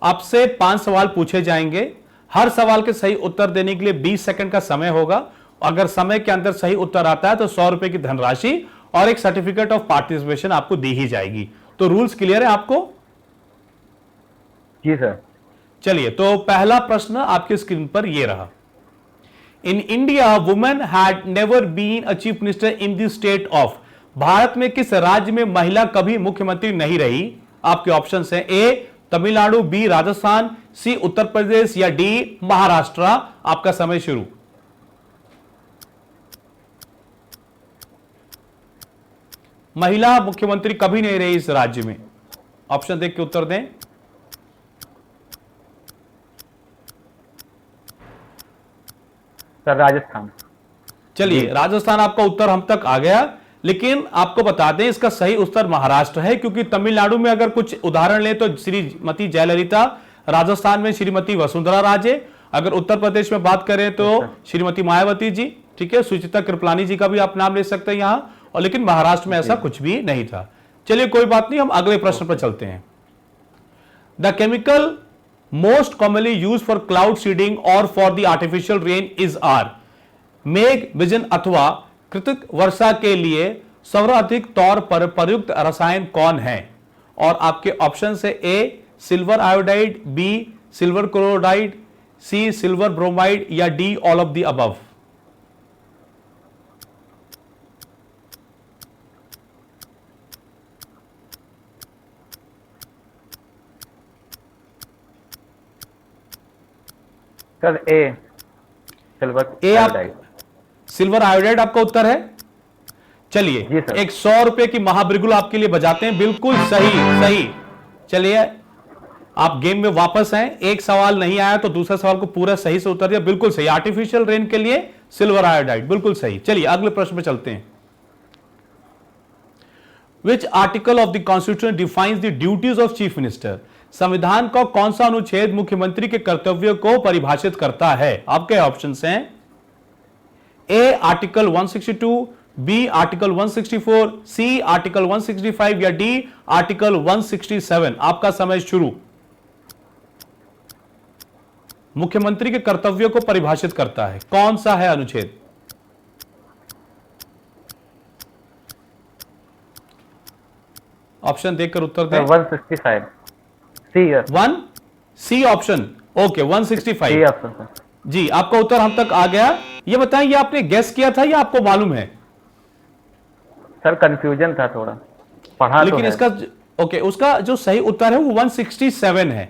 आपसे 5 सवाल पूछे जाएंगे। हर सवाल के सही उत्तर देने के लिए 20 सेकंड का समय होगा। अगर समय के अंदर सही उत्तर आता है तो 100 रुपए की धनराशि और एक सर्टिफिकेट ऑफ पार्टिसिपेशन आपको दी ही जाएगी। तो रूल्स क्लियर है आपको? जी सर। चलिए, तो पहला प्रश्न आपकी स्क्रीन पर यह रहा। In India women had never been a chief minister in the state of. भारत में किस राज्य में महिला कभी मुख्यमंत्री नहीं रही? आपके ऑप्शंस हैं ए तमिलनाडु, बी राजस्थान, सी उत्तर प्रदेश या डी महाराष्ट्र। आपका समय शुरू। महिला मुख्यमंत्री कभी नहीं रही इस राज्य में। ऑप्शन देख के उत्तर दें। सर राजस्थान। चलिए, राजस्थान आपका उत्तर हम तक आ गया, लेकिन आपको बता दें इसका सही उत्तर महाराष्ट्र है, क्योंकि तमिलनाडु में अगर कुछ उदाहरण ले तो श्रीमती जयललिता, राजस्थान में श्रीमती वसुंधरा राजे, अगर उत्तर प्रदेश में बात करें तो श्रीमती मायावती जी, ठीक है, सुचिता कृपलानी जी का भी आप नाम ले सकते हैं यहां। और लेकिन महाराष्ट्र में ऐसा कुछ भी नहीं था। चलिए, कोई बात नहीं, हम अगले प्रश्न पर चलते हैं। The chemical most commonly use for cloud seeding और for the artificial rain is are. मेघ विजन अथवा कृतिक वर्षा के लिए सर्वाधिक तौर पर प्रयुक्त रसायन कौन है? और आपके ऑप्शन है A silver iodide, B silver chloride, C silver bromide या D all of the above. Sir A silver A आप आयोडाइड। सिल्वर आयोडाइड आपका उत्तर है। चलिए जी सर। एक 100 रुपए की महाबिरगुल आपके लिए बजाते हैं। बिल्कुल सही सही। चलिए आप गेम में वापस हैं। एक सवाल नहीं आया तो दूसरा सवाल को पूरा सही से उत्तर दिया। बिल्कुल सही। आर्टिफिशियल रेन के लिए सिल्वर आयोडाइड, बिल्कुल सही। चलिए अगले प्रश्न पे चलते हैं। Which article of the constitution defines the duties of chief minister? संविधान का कौन सा अनुच्छेद मुख्यमंत्री के कर्तव्यों को परिभाषित करता है? आपके ऑप्शंस हैं A article 162, B article 164, C article 165 या डी आर्टिकल 167। आपका समय शुरू। मुख्यमंत्री के कर्तव्यों को परिभाषित करता है, कौन सा है अनुच्छेद? ऑप्शन देखकर उत्तर दें। 165 C one C option. Okay 165 C option sir. जी, आपका उत्तर हम तक आ गया। ये बताएं, ये आपने गेस किया था या आपको मालूम है? सर कंफ्यूजन था थोड़ा, पढ़ा लेकिन तो है। इसका ओके उसका जो सही उत्तर है वो 167 है।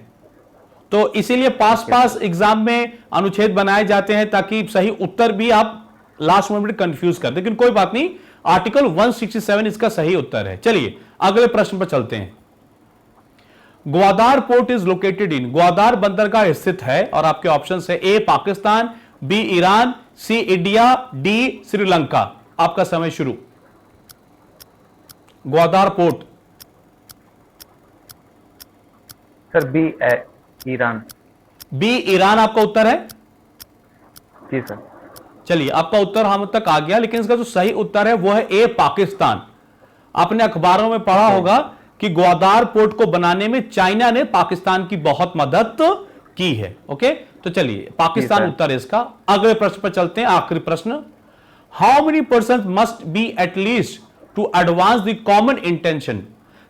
तो इसीलिए पास एग्जाम में अनुच्छेद बनाए जाते हैं ताकि सही उत्तर भी आप लास्ट मोमेंट कंफ्यूज कर, लेकिन कोई बात नहीं, आर्टिकल 167 इसका सही उत्तर है। चलिए अगले प्रश्न पर चलते हैं। Gwadar port is located in, Gwadar बंदरगाह स्थित है और आपके ऑप्शन है A Pakistan, B Iran, C India, D Sri Lanka. आपका समय शुरू। Gwadar port. Sir B Iran. B Iran आपका उत्तर है। जी सर। चलिए आपका उत्तर हम तक आ गया, लेकिन इसका जो सही उत्तर है वो है ए पाकिस्तान। आपने अखबारों में पढ़ा होगा कि ग्वादार पोर्ट को बनाने में चाइना ने पाकिस्तान की बहुत मदद की है। ओके, तो चलिए पाकिस्तान उत्तर है इसका। अगले प्रश्न पर चलते हैं, आखिरी प्रश्न। How many person must be at least to advance the common intention?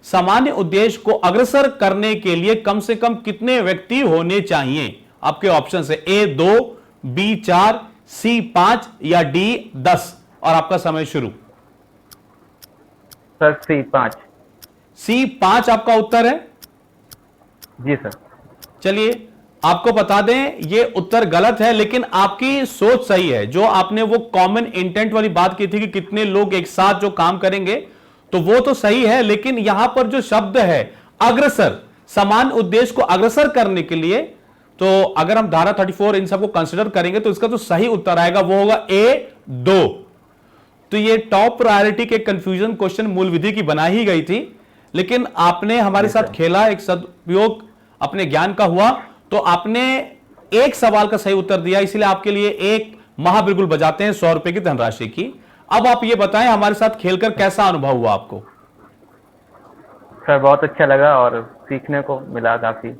सामान्य उद्देश्य को अग्रसर करने के लिए कम से कम कितने व्यक्ति होने चाहिए? आपके ऑप्शन है ए 2, बी 4, सी 5 या डी 10। और आपका समय शुरू। सर सी 5। सी 5 आपका उत्तर है। जी सर। चलिए आपको बता दें ये उत्तर गलत है, लेकिन आपकी सोच सही है। जो आपने वो कॉमन इंटेंट वाली बात की थी कि कितने लोग एक साथ जो काम करेंगे, तो वो तो सही है, लेकिन यहां पर जो शब्द है अग्रसर, समान उद्देश्य को अग्रसर करने के लिए, तो अगर हम धारा 34 इन सबको कंसिडर करेंगे तो इसका जो सही उत्तर आएगा वो होगा ए 2। तो ये टॉप प्रायोरिटी के कंफ्यूजन क्वेश्चन मूल विधि की बनाई ही गई थी, लेकिन आपने हमारे साथ खेला, एक सदुपयोग अपने ज्ञान का हुआ, तो आपने एक सवाल का सही उत्तर दिया, इसलिए आपके लिए एक महाबिरगुल बजाते हैं 100 रुपए की धनराशि की। अब आप ये बताएं हमारे साथ खेलकर कैसा अनुभव हुआ आपको? सर बहुत अच्छा लगा और सीखने को मिला काफी।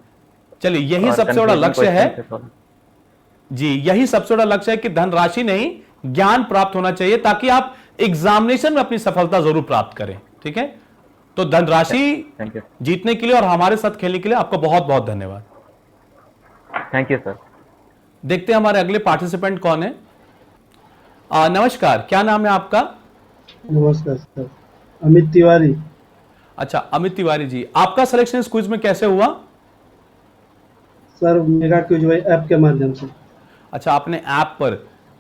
चलिए यही और सबसे बड़ा confusing लक्ष्य question है थे थोड़ा। जी, यही सबसे बड़ा लक्ष्य है कि धनराशि नहीं, ज्ञान प्राप्त होना चाहिए ताकि आप एग्जामिनेशन में अपनी सफलता जरूर प्राप्त करें। ठीक है, तो धनराशि थैंक यू। जीतने के लिए और हमारे साथ खेलने के लिए आपका बहुत बहुत धन्यवाद। Thank you sir. देखते हैं हमारे अगले पार्टिसिपेंट कौन है। नमस्कार, क्या नाम है आपका? नमस्कार सर, अमित तिवारी। अच्छा अमित तिवारी जी, आपका सिलेक्शन इस क्विज में कैसे हुआ? सर मेगा क्विज ऐप के माध्यम से। अच्छा आपने ऐप पर,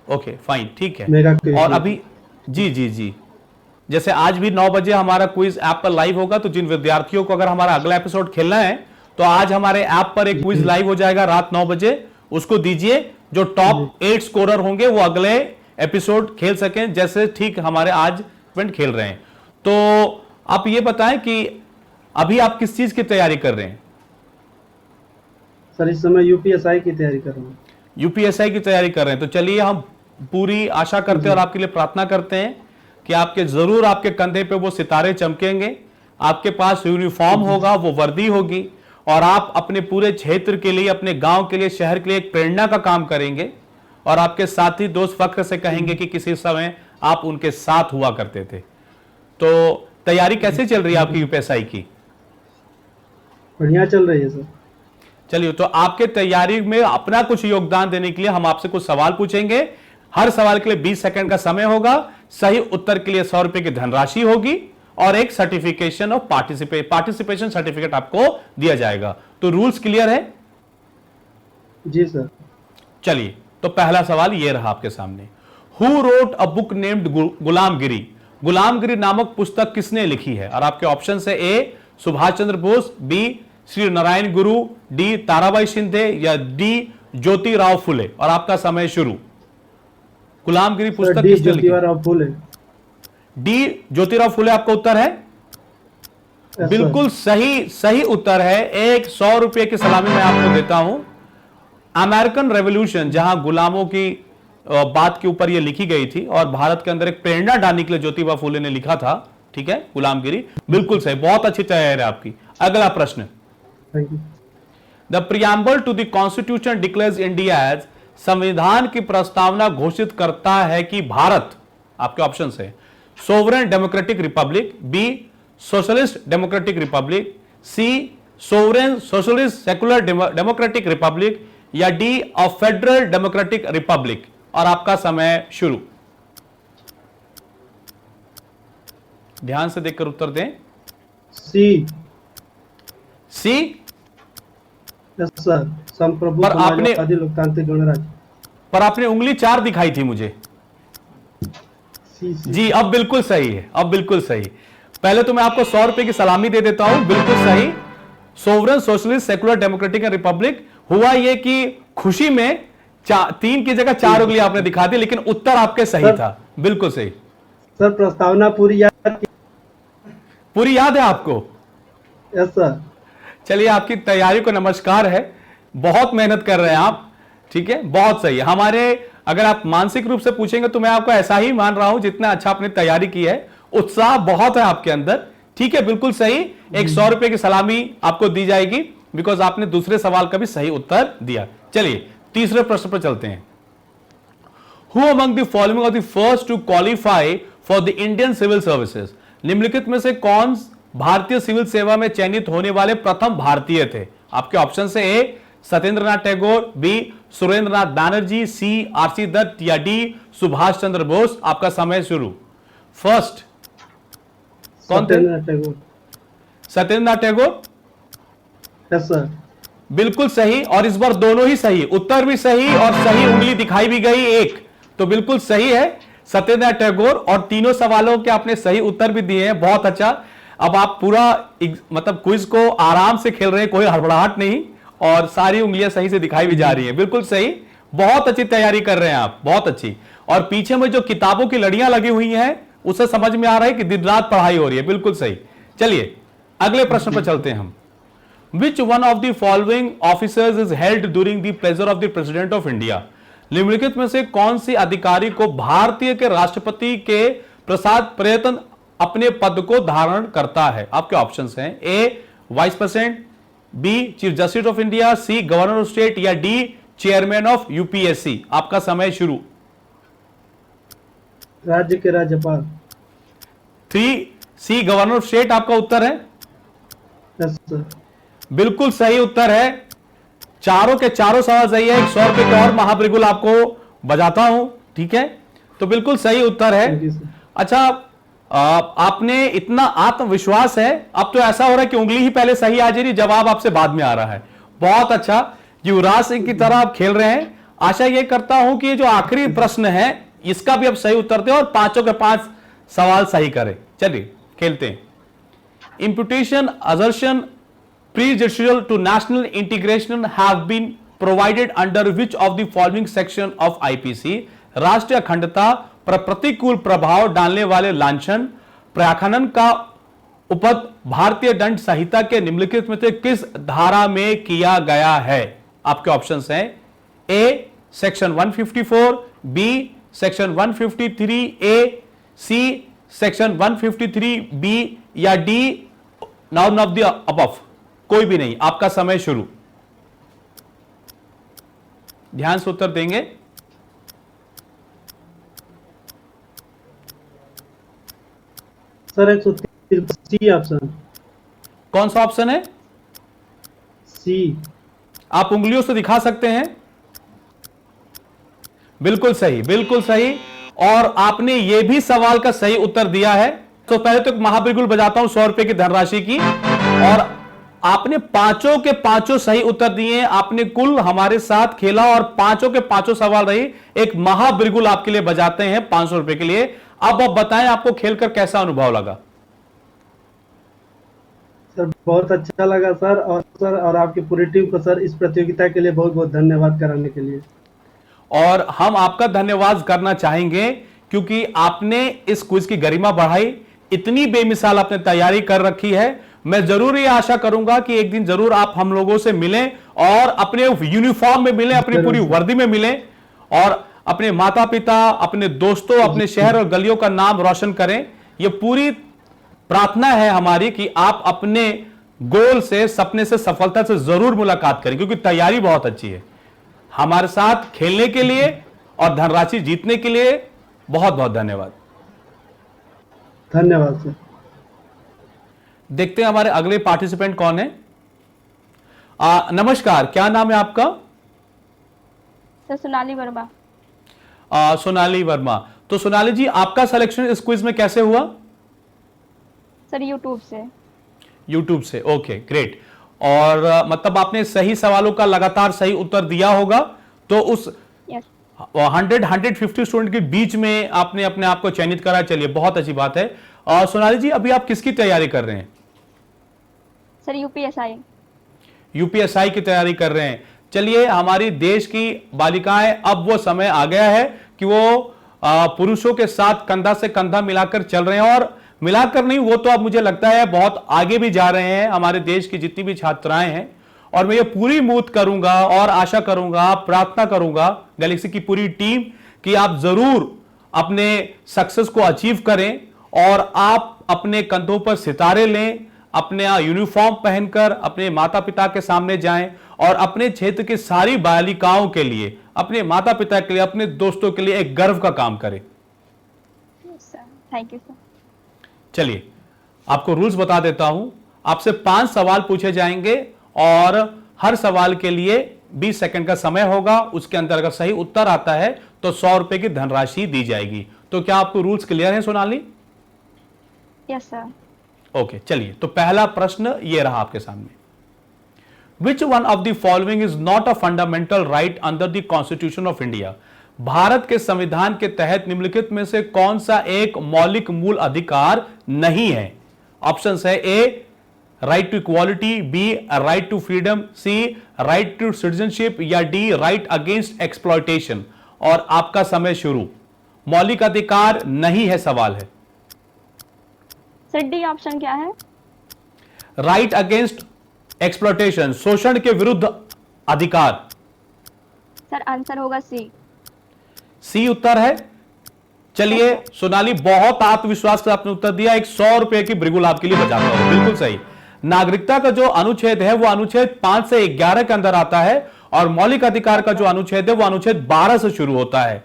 ओके फाइन, ठीक है। मेगा क्विज और अभी जी जी जी, जैसे आज भी 9 बजे हमारा क्विज ऐप पर लाइव होगा, तो जिन विद्यार्थियों को अगर हमारा अगला एपिसोड खेलना है तो आज हमारे ऐप पर एक क्विज लाइव हो जाएगा रात 9 बजे, उसको दीजिए। जो टॉप 8 स्कोरर होंगे वो अगले एपिसोड खेल सकें, जैसे ठीक हमारे आज इवेंट खेल रहे हैं। तो आप ये बताएं कि अभी आप किस चीज की तैयारी कर रहे हैं? सर इस समय यूपीएसआई की तैयारी कर रहा हूँ। यूपीएसआई की तैयारी कर रहे हैं, तो चलिए हम पूरी आशा करते हैं और आपके लिए प्रार्थना करते हैं कि आपके जरूर आपके कंधे पे वो सितारे चमकेंगे, आपके पास यूनिफॉर्म होगा, वो वर्दी होगी, और आप अपने पूरे क्षेत्र के लिए, अपने गांव के लिए, शहर के लिए एक प्रेरणा का काम करेंगे। और आपके साथी दोस्त फख्र से कहेंगे कि किसी समय आप उनके साथ हुआ करते थे। तो तैयारी कैसे चल रही है आपकी यूपीएसआई की? बढ़िया चल रही है सर। चलिए, तो आपके तैयारी में अपना कुछ योगदान देने के लिए हम आपसे कुछ सवाल पूछेंगे। हर सवाल के लिए 20 सेकंड का समय होगा। सही उत्तर के लिए 100 रुपए की धनराशि होगी और एक सर्टिफिकेशन ऑफ पार्टिसिपेशन सर्टिफिकेट आपको दिया जाएगा। तो रूल्स क्लियर है? जी सर। चलिए, तो पहला सवाल यह रहा आपके सामने। Who wrote a book named गुलामगिरी? गुलामगिरी नामक पुस्तक किसने लिखी है? और आपके ऑप्शन है ए सुभाष चंद्र बोस, बी श्री नारायण गुरु, डी ताराबाई शिंदे या डी ज्योतिराव फुले। और आपका समय शुरू। गुलामगिरी पुस्तक डी किसने लिखी? ज्योतिराव फुले। डी ज्योतिराव फुले आपका उत्तर है? Yes, बिल्कुल सही उत्तर है। एक 100 रुपए की सलामी मैं आपको देता हूं। अमेरिकन रेवोल्यूशन, जहां गुलामों की बात के ऊपर यह लिखी गई थी और भारत के अंदर एक प्रेरणा डालने के लिए ज्योतिबा फुले ने लिखा था। ठीक है, गुलामगिरी बिल्कुल सही। बहुत अच्छी तैयारी है आपकी। अगला प्रश्न। Thank you. The preamble to the constitution declares India as, संविधान की प्रस्तावना घोषित करता है कि भारत, आपके ऑप्शन है sovereign democratic republic, B socialist democratic republic, C sovereign socialist secular democratic republic या D a federal democratic republic. और आपका समय शुरू। ध्यान से देखकर उत्तर दें। सी। सी? Yes sir. संप्रभु पर आपने समाजवादी लोकतांत्रिक गणराज्य। पर आपने उंगली 4 दिखाई थी मुझे। सी। जी, अब बिल्कुल सही है, अब बिल्कुल सही। पहले तो मैं आपको 100 रुपए की सलामी दे देता हूं। बिल्कुल सही, sovereign socialist secular democratic Republic. हुआ यह कि खुशी में 3 की जगह 4 उंगली आपने दिखा दी, लेकिन उत्तर आपके सही था। बिल्कुल सही सर। प्रस्तावना पूरी याद है आपको? Yes sir. चलिए, आपकी तैयारी को नमस्कार है। बहुत मेहनत कर रहे हैं आप। ठीक है, बहुत सही है। हमारे अगर आप मानसिक रूप से पूछेंगे तो मैं आपको ऐसा ही मान रहा हूं जितना अच्छा आपने तैयारी की है। उत्साह बहुत है आपके अंदर। ठीक है, बिल्कुल सही। एक 100 रुपए की सलामी आपको दी जाएगी बिकॉज आपने दूसरे सवाल का भी सही उत्तर दिया। चलिए, तीसरे प्रश्न पर चलते हैं। Who among the following are the first to qualify for the Indian civil services? निम्नलिखित में से कौन भारतीय सिविल सेवा में चयनित होने वाले प्रथम भारतीय थे? आपके ऑप्शन से ए सत्येंद्रनाथ टैगोर, बी सुरेंद्रनाथ बैनर्जी, सी आरसी दत्त या डी सुभाष चंद्र बोस। आपका समय शुरू। फर्स्ट कौन थे? सत्येंद्रनाथ टैगोर। Yes sir. बिल्कुल सही, और इस बार दोनों ही सही, उत्तर भी सही और सही उंगली दिखाई भी गई एक। तो बिल्कुल सही है सत्येंद्रनाथ टैगोर, और तीनों सवालों के आपने सही उत्तर भी दिए हैं। बहुत अच्छा। अब आप पूरा मतलब क्विज को आराम से खेल रहे हैं, कोई हड़बड़ाहट नहीं, और सारी उंगलियां सही से दिखाई भी जा रही है। बिल्कुल सही, बहुत अच्छी तैयारी कर रहे हैं आप, बहुत अच्छी। और पीछे में जो किताबों की लड़ियां लगी हुई हैं उससे समझ में आ रहा है कि दिन रात पढ़ाई हो रही है। बिल्कुल सही। चलिए, अगले प्रश्न पर चलते हैं हम। Which one of the following officers is held during the pleasure of the President of India? निम्नलिखित में से कौन सी अधिकारी को भारतीय के राष्ट्रपति के प्रसाद प्रयत्न अपने पद को धारण करता है? आपके ऑप्शंस हैं A vice president, B chief justice of India, C governor of state या डी चेयरमैन ऑफ यूपीएससी। आपका समय शुरू। राज्य के राज्यपाल। 3 सी गवर्नर ऑफ स्टेट आपका उत्तर है? Yes sir. बिल्कुल सही उत्तर है। चारों के चारों सवाल सही है। 100 रुपए के और महाप्रिगुल आपको बजाता हूं। ठीक है, तो बिल्कुल सही उत्तर है। अच्छा, आपने इतना आत्मविश्वास है, अब तो ऐसा हो रहा है कि उंगली ही पहले सही आ जा रही, जवाब आपसे बाद में आ रहा है। बहुत अच्छा, युवराज सिंह की तरह आप खेल रहे हैं। आशा यह करता हूं कि ये जो आखिरी प्रश्न है इसका भी आप सही उत्तर दें और 5 के 5 सवाल सही करें। चलिए खेलते हैं। Imputation, assertion, prejudicial to national integration have been provided under which of the following section of IPC? राष्ट्रीय अखंडता पर प्रतिकूल प्रभाव डालने वाले लांछन प्रयाखनन का उपद भारतीय दंड संहिता के निम्नलिखित में से किस धारा में किया गया है? आपके ऑप्शंस हैं A section 154, B section 153 A, C section 153 B या D none of the above. कोई भी नहीं। आपका समय शुरू। ध्यान से उत्तर देंगे। Sir 130 C option. कौन सा ऑप्शन है? सी। आप उंगलियों से दिखा सकते हैं? बिल्कुल सही, बिल्कुल सही। और आपने यह भी सवाल का सही उत्तर दिया है। तो पहले तो महाबिल्कुल बजाता हूं 100 रुपए की धनराशि की। और आपने पांचों के पांचों सही उत्तर दिए। आपने कुल हमारे साथ खेला और पांचों के पांचों सवाल रही। एक महाबिल्कुल आपके लिए बजाते हैं 500 रुपए के लिए। अब आप बताएं आपको खेलकर कैसा अनुभव लगा? सर बहुत अच्छा लगा सर और आपकी पूरी टीम को सर इस प्रतियोगिता के लिए बहुत बहुत धन्यवाद कराने के लिए। और हम आपका धन्यवाद करना चाहेंगे क्योंकि आपने इस क्विज की गरिमा बढ़ाई। इतनी बेमिसाल आपने तैयारी कर रखी है। मैं जरूर ये आशा करूंगा कि एक दिन जरूर आप हम लोगों से मिलें और अपने यूनिफॉर्म में मिलें, अपनी पूरी वर्दी में मिलें और अपने माता पिता, अपने दोस्तों, अपने शहर और गलियों का नाम रोशन करें। यह पूरी प्रार्थना है हमारी कि आप अपने गोल से, सपने से, सफलता से जरूर मुलाकात करें क्योंकि तैयारी बहुत अच्छी है। हमारे साथ खेलने के लिए और धनराशि जीतने के लिए बहुत बहुत धन्यवाद। धन्यवाद सर। देखते हैं हमारे अगले पार्टिसिपेंट कौन है। नमस्कार, क्या नाम है आपका? सर सोनाली वर्मा। सोनाली वर्मा। तो सोनाली जी, आपका सिलेक्शन इस क्विज में कैसे हुआ? सर यूट्यूब से। यूट्यूब से, ओके ग्रेट। और मतलब आपने सही सवालों का लगातार सही उत्तर दिया होगा तो उस 150 स्टूडेंट के बीच में आपने अपने आप को चयनित करा। चलिए, बहुत अच्छी बात है। सोनाली जी, अभी आप किसकी तैयारी कर रहे हैं? Sir UPSI. यूपीएसआई की तैयारी कर रहे हैं। चलिए, हमारी देश की बालिकाएं, अब वो समय आ गया है कि वो पुरुषों के साथ कंधा से कंधा मिलाकर चल रहे हैं। और मिलाकर नहीं, वो तो अब मुझे लगता है बहुत आगे भी जा रहे हैं हमारे देश की जितनी भी छात्राएं हैं। और मैं ये पूरी उम्मीद करूंगा और आशा करूंगा, प्रार्थना करूंगा गैलेक्सी की पूरी टीम कि आप जरूर अपने सक्सेस को अचीव करें और आप अपने कंधों पर सितारे लें, अपने यूनिफॉर्म पहनकर अपने माता पिता के सामने जाएं और अपने क्षेत्र की सारी बालिकाओं के लिए, अपने माता पिता के लिए, अपने दोस्तों के लिए एक गर्व का काम करें। Thank you sir. चलिए, आपको रूल्स बता देता हूं। आपसे 5 सवाल पूछे जाएंगे और हर सवाल के लिए 20 सेकंड का समय होगा। उसके अंदर अगर सही उत्तर आता है तो 100 रुपए की धनराशि दी जाएगी। तो क्या आपको रूल्स क्लियर है सोनाली? Yes sir. ओके, चलिए, तो पहला प्रश्न ये रहा आपके सामने। Which one of the following is not a fundamental right under the Constitution of India? Bharat के संविधान के तहत निम्नलिखित में से कौन सा एक मौलिक मूल अधिकार नहीं है? ऑप्शंस है A right to equality, B right to freedom, C right to citizenship या डी राइट अगेंस्ट एक्सप्लॉयटेशन। और आपका समय शुरू। मौलिक अधिकार नहीं है सवाल है। सर डी ऑप्शन क्या है? राइट अगेंस्ट एक्सप्लॉयटेशन, शोषण के विरुद्ध अधिकार। सर आंसर होगा सी। सी उत्तर है। चलिए सोनाली, बहुत आत्मविश्वास से आपने उत्तर दिया। एक 100 रुपए की बिल्कुल आपके लिए बचाता हूं। बिल्कुल सही। नागरिकता का जो अनुच्छेद है वो अनुच्छेद 5 से 11 के अंदर आता है और मौलिक अधिकार का जो अनुच्छेद है वो अनुच्छेद 12 से शुरू होता है।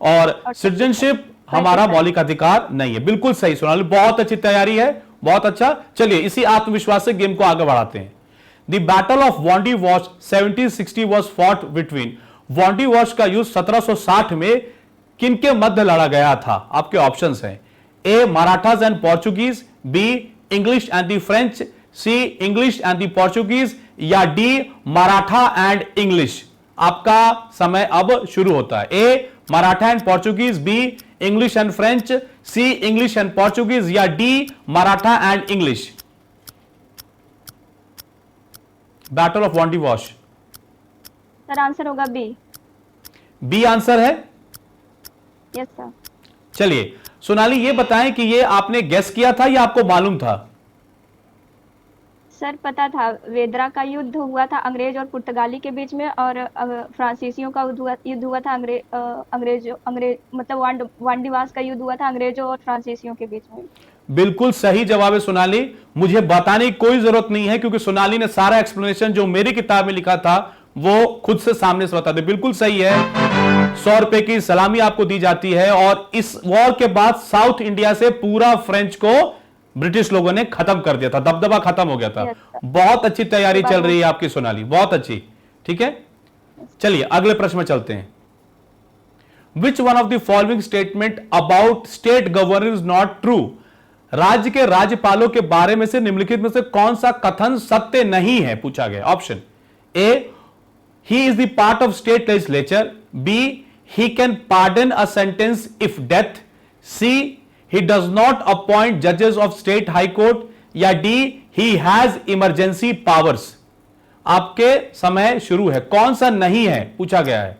और सिटीजनशिप हमारा मौलिक अधिकार नहीं है। बिल्कुल सही सोनाली, बहुत अच्छी तैयारी है, बहुत अच्छा। चलिए, इसी आत्मविश्वास से गेम को आगे बढ़ाते हैं। The battle of Wandiwash 1760 was fought between. Wandiwash का युद्ध 1760 में किनके मध्य लड़ा गया था? आपके ऑप्शंस हैं A Marathas and Portuguese, B English and the French, C English and the Portuguese या डी मराठा एंड इंग्लिश। आपका समय अब शुरू होता है। A Maratha and Portuguese, B English and French, C English and Portuguese या D Maratha and English. Battle of Wandiwash. Sir answer होगा बी। बी आंसर है? Yes sir. चलिए सोनाली, ये बताएं कि ये आपने गेस किया था या आपको मालूम था? सर पता था, वेदरा का युद्ध हुआ था अंग्रेज और पुर्तगाली के बीच में और फ्रांसीसियों का युद्ध हुआ था अंग्रेज मतलब वांडीवास का युद्ध हुआ था अंग्रेजों और फ्रांसीसियों के बीच में। बिल्कुल सही जवाब है सोनाली। मुझे बताने की कोई जरूरत नहीं है क्योंकि सोनाली ने सारा एक्सप्लेनेशन जो मेरी किताब में लिखा था वो खुद से सामने से बता दे। बिल्कुल सही है। 100 रुपए की सलामी आपको दी जाती है और इस वॉर के बाद साउथ इंडिया से पूरा फ्रेंच को ब्रिटिश लोगों ने खत्म कर दिया था, दबदबा खत्म हो गया था। Yes, sir. बहुत अच्छी तैयारी बात चल रही है हो- आपकी सोनाली, बहुत अच्छी। ठीक है, चलिए अगले प्रश्न में चलते हैं। Which one of the following statement about state governor is not true? राज्य के राज्यपालों के बारे में से निम्नलिखित में से कौन सा कथन सत्य नहीं है, पूछा गया। Option A, he is the part of state legislature. B, he can pardon a sentence if death। C, he does not appoint judges of state high court। या D, he has emergency powers। आपके समय शुरू है। कौन सा नहीं है पूछा गया है,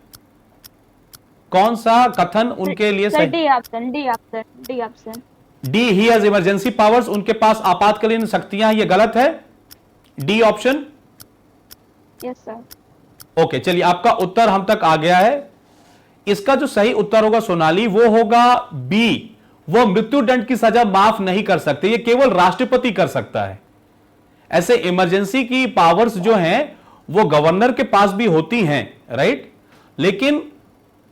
कौन सा कथन उनके लिए सर सही? D option, D option, D option. D, he has emergency powers, उनके पास आपातकालीन शक्तियां हैं, ये गलत है। D option. Yes sir. Okay, चलिए आपका उत्तर हम तक आ गया है। इसका जो सही उत्तर होगा सोनाली, वो होगा बी, वो मृत्युदंड की सजा माफ नहीं कर सकते, ये केवल राष्ट्रपति कर सकता है। ऐसे इमरजेंसी की पावर्स जो हैं वो गवर्नर के पास भी होती हैं, राइट, लेकिन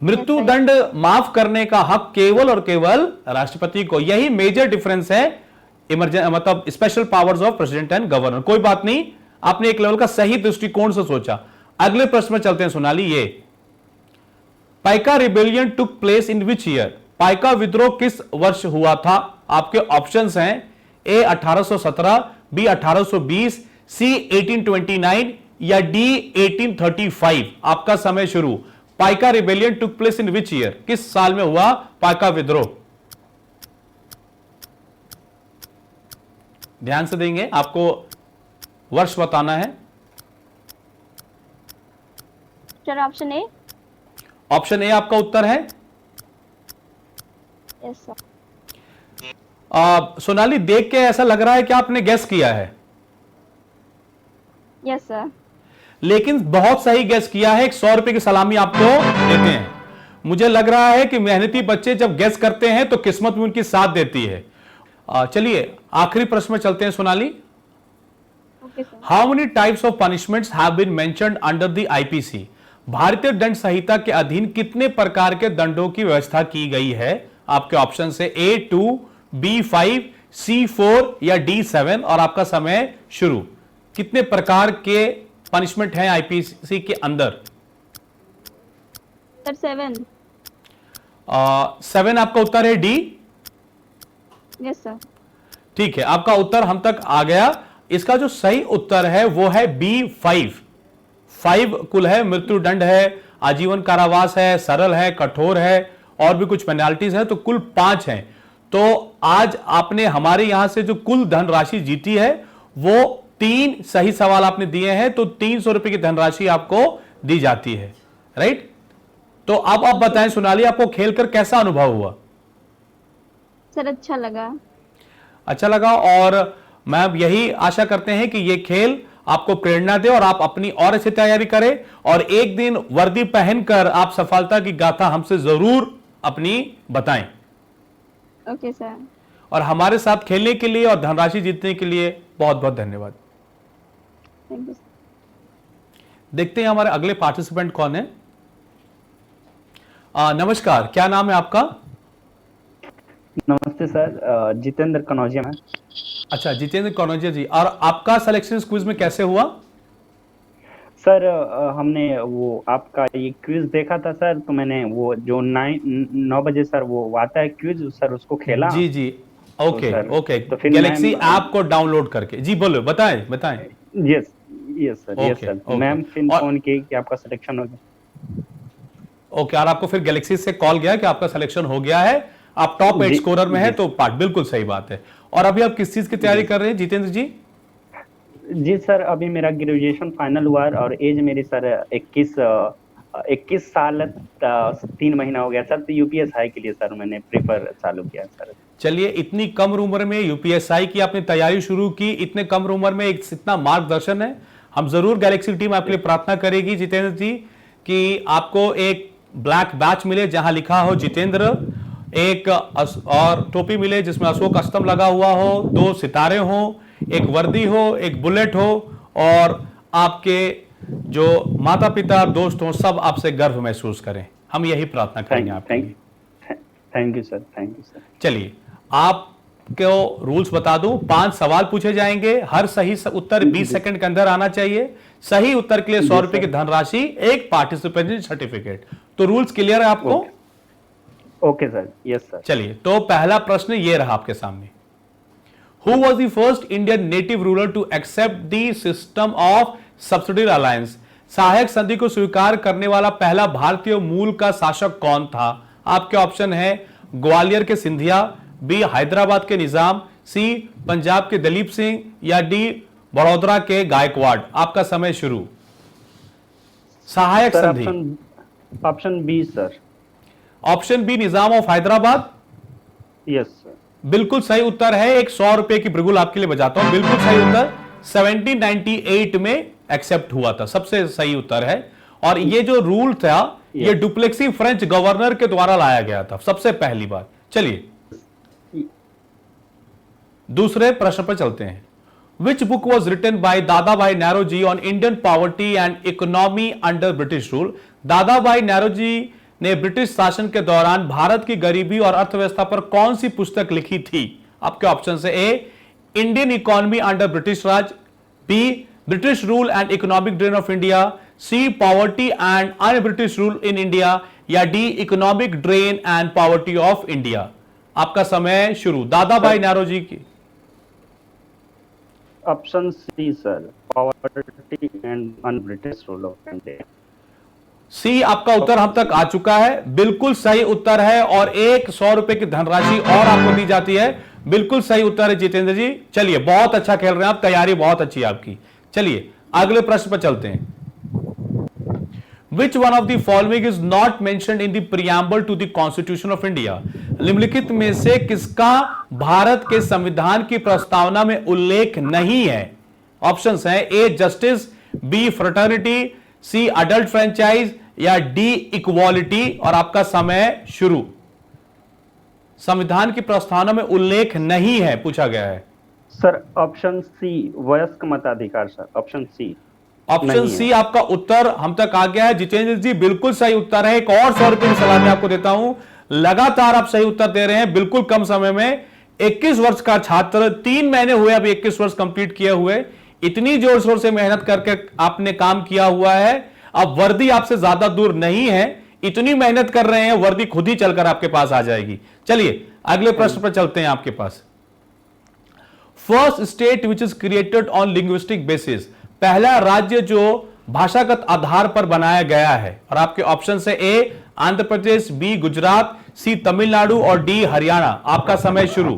मृत्युदंड माफ करने का हक केवल और केवल राष्ट्रपति को। यही मेजर डिफरेंस है मतलब special powers of president and governor. कोई बात नहीं, आपने एक लेवल का सही दृष्टिकोण से सोचा। अगले प्रश्न में चलते हैं सोनाली। ये Paika rebellion took place in which year? Paika विद्रोह किस वर्ष हुआ था? आपके ऑप्शंस हैं ए 1817, बी 1820, सी 1829 या डी 1835। आपका समय शुरू। Paika rebellion took place in which year? किस साल में हुआ पाइका विद्रोह? ध्यान से देंगे, आपको वर्ष बताना है। Sir option A. Option A आपका उत्तर है। Yes sir. सोनाली, देख के ऐसा लग रहा है कि आपने गेस किया है, यस सर। लेकिन बहुत सही गेस किया है। 100 रुपए की सलामी आपको देते हैं। मुझे लग रहा है कि मेहनती बच्चे जब गेस करते हैं तो किस्मत भी उनकी साथ देती है। चलिए आखिरी प्रश्न में चलते हैं Sonali. Okay sir. How many types of punishments have been mentioned under the IPC? भारतीय दंड संहिता के अधीन कितने प्रकार के दंडों की व्यवस्था की गई है? आपके ऑप्शन से A2, B5, C4 या D7। और आपका समय शुरू। कितने प्रकार के पनिशमेंट हैं आईपीसी के अंदर? सर 7। 7 आपका उत्तर है, डी। Yes sir. ठीक है, आपका उत्तर हम तक आ गया। इसका जो सही उत्तर है वो है B5। 5 कुल है, मृत्युदंड है, आजीवन कारावास है, सरल है, कठोर है और भी कुछ पेनाल्टीज है, तो कुल 5 हैं। तो आज आपने हमारे यहां से जो कुल धनराशि जीती है वो 3 सही सवाल आपने दिए हैं, तो 300 रुपए की धनराशि आपको दी जाती है, राइट। तो अब आप बताएं सोनाली, आपको खेलकर कैसा अनुभव हुआ? सर अच्छा लगा। अच्छा लगा, और मैं यही आशा करते हैं कि ये खेल आपको प्रेरणा दे और आप अपनी और अच्छी तैयारी करें और एक दिन वर्दी पहनकर आप सफलता की गाथा हमसे जरूर अपनी बताएं। Okay sir. और हमारे साथ खेलने के लिए और धनराशि जीतने के लिए बहुत बहुत धन्यवाद। Thank you. देखते हैं हमारे अगले पार्टिसिपेंट कौन है। नमस्कार, क्या नाम है आपका? नमस्ते सर, जितेंद्र कनौजिया में। अच्छा, जितेंद्र कनौजिया जी, और आपका सिलेक्शन क्विज में कैसे हुआ? सर हमने वो आपका ये क्विज देखा था सर, तो मैंने वो जो 9 बजे सर वो आता है क्विज सर, उसको खेला। जी जी, ओके तो ओके, तो फिर गैलेक्सी ऐप को डाउनलोड करके। जी बोलो, बताएं बताएं। Yes yes sir, yes sir. Ma'am फिर फोन की कि आपका सिलेक्शन हो गया। ओके, और आपको फिर गैलेक्सी से कॉल गया कि आपका सिलेक्शन हो गया है, आप टॉप 8 स्कोरर में है, तो पार्ट बिल्कुल सही बात है। और अभी आप किस चीज की तैयारी कर रहे हैं जितेंद्र जी? जी सर, अभी मेरा ग्रेजुएशन फाइनल हुआ और एज मेरी सर 21 साल 3 महीना हो गया सर। तो यूपीएसआई के लिए सर मैंने प्रेफर चालू किया सर। चलिए, इतनी कम उम्र में यूपीएसआई की आपने तैयारी शुरू की, इतने कम उम्र में इतना मार्गदर्शन है। हम जरूर गैलेक्सी टीम आपके लिए प्रार्थना करेगी जितेंद्र जी कि आपको एक ब्लैक बैच मिले जहां लिखा हो जितेंद्र, एक और टोपी मिले जिसमें अशोक स्तंभ लगा हुआ हो, 2 सितारे हो, एक वर्दी हो, एक बुलेट हो, और आपके जो माता पिता दोस्त हो सब आपसे गर्व महसूस करें। हम यही प्रार्थना करेंगे आपके लिए। Thank you sir, thank you sir. चलिए, आप आपको रूल्स बता दूं, 5 सवाल पूछे जाएंगे, हर सही उत्तर 20 सेकंड के अंदर आना चाहिए। सही उत्तर के लिए 100 रुपए की धनराशि, एक पार्टिसिपेशन सर्टिफिकेट। तो रूल्स क्लियर है आपको? Okay sir, yes sir. चलिए, तो पहला प्रश्न ये रहा आपके सामने। Who was the first Indian native ruler to accept the system of subsidiary alliance? सहायक संधि को स्वीकार करने वाला पहला भारतीय मूल का शासक कौन था? आपके ऑप्शन है ग्वालियर के सिंधिया, बी हैदराबाद के निजाम, सी पंजाब के दलीप सिंह, या डी बड़ौदा के गायकवाड़। आपका समय शुरू। सहायक संधि, option B sir. Option B Nizam of Hyderabad. Yes sir. बिल्कुल सही उत्तर है। एक 100 रुपए की बिल्कुल आपके लिए बजाता हूं। बिल्कुल सही उत्तर 1798 में एक्सेप्ट हुआ था, सबसे सही उत्तर है। और ये जो रूल था ये डुप्लेक्सी फ्रेंच गवर्नर के द्वारा लाया गया था सबसे पहली बार। चलिए दूसरे प्रश्न पर चलते हैं। Which book was written by दादा भाई Naoroji on Indian poverty and economy under British rule? दादा भाई नौरोजी ने ब्रिटिश शासन के दौरान भारत की गरीबी और अर्थव्यवस्था पर कौन सी पुस्तक लिखी थी? आपके ऑप्शन है A Indian economy under British Raj, B British rule and economic drain of India, C poverty and un British rule in India, या D economic drain and poverty of India. आपका समय शुरू। दादा भाई नौरोजी की option C sir, poverty and un British rule of India. C आपका उत्तर हम तक आ चुका है, बिल्कुल सही उत्तर है। और एक 100 रुपए की धनराशि और आपको दी जाती है। बिल्कुल सही उत्तर है जितेंद्र जी। चलिए, बहुत अच्छा खेल रहे हैं आप, तैयारी बहुत अच्छी है आपकी। चलिए अगले प्रश्न पर चलते हैं। Which one of the following is not mentioned in the preamble to the Constitution of India? निम्नलिखित में से किसका भारत के संविधान की प्रस्तावना में उल्लेख नहीं है? ऑप्शंस हैं ए जस्टिस, बी फ्रेटर्निटी, सी अडल्ट फ्रेंचाइज, या डी इक्वालिटी। और आपका समय शुरू। संविधान की प्रस्तावना में उल्लेख नहीं है पूछा गया है सर। ऑप्शन सी वयस्क मताधिकार sir, option C. Option C आपका उत्तर हम तक आ गया है जितेंद्र जी, बिल्कुल सही उत्तर है। एक और 100 रुपए की सलामी आपको देता हूं। लगातार आप सही उत्तर दे रहे हैं बिल्कुल कम समय में। 21 वर्ष का छात्र, 3 महीने हुए अभी 21 वर्ष कंप्लीट किए हुए। इतनी जोर शोर से मेहनत करके आपने काम किया हुआ है। अब वर्दी आपसे ज्यादा दूर नहीं है, इतनी मेहनत कर रहे हैं, वर्दी खुद ही चलकर आपके पास आ जाएगी। चलिए अगले प्रश्न पर चलते हैं आपके पास। First state which is created on linguistic basis, पहला राज्य जो भाषागत आधार पर बनाया गया है। और आपके ऑप्शन है ए आंध्र प्रदेश, बी गुजरात, सी तमिलनाडु, और डी हरियाणा। आपका समय शुरू।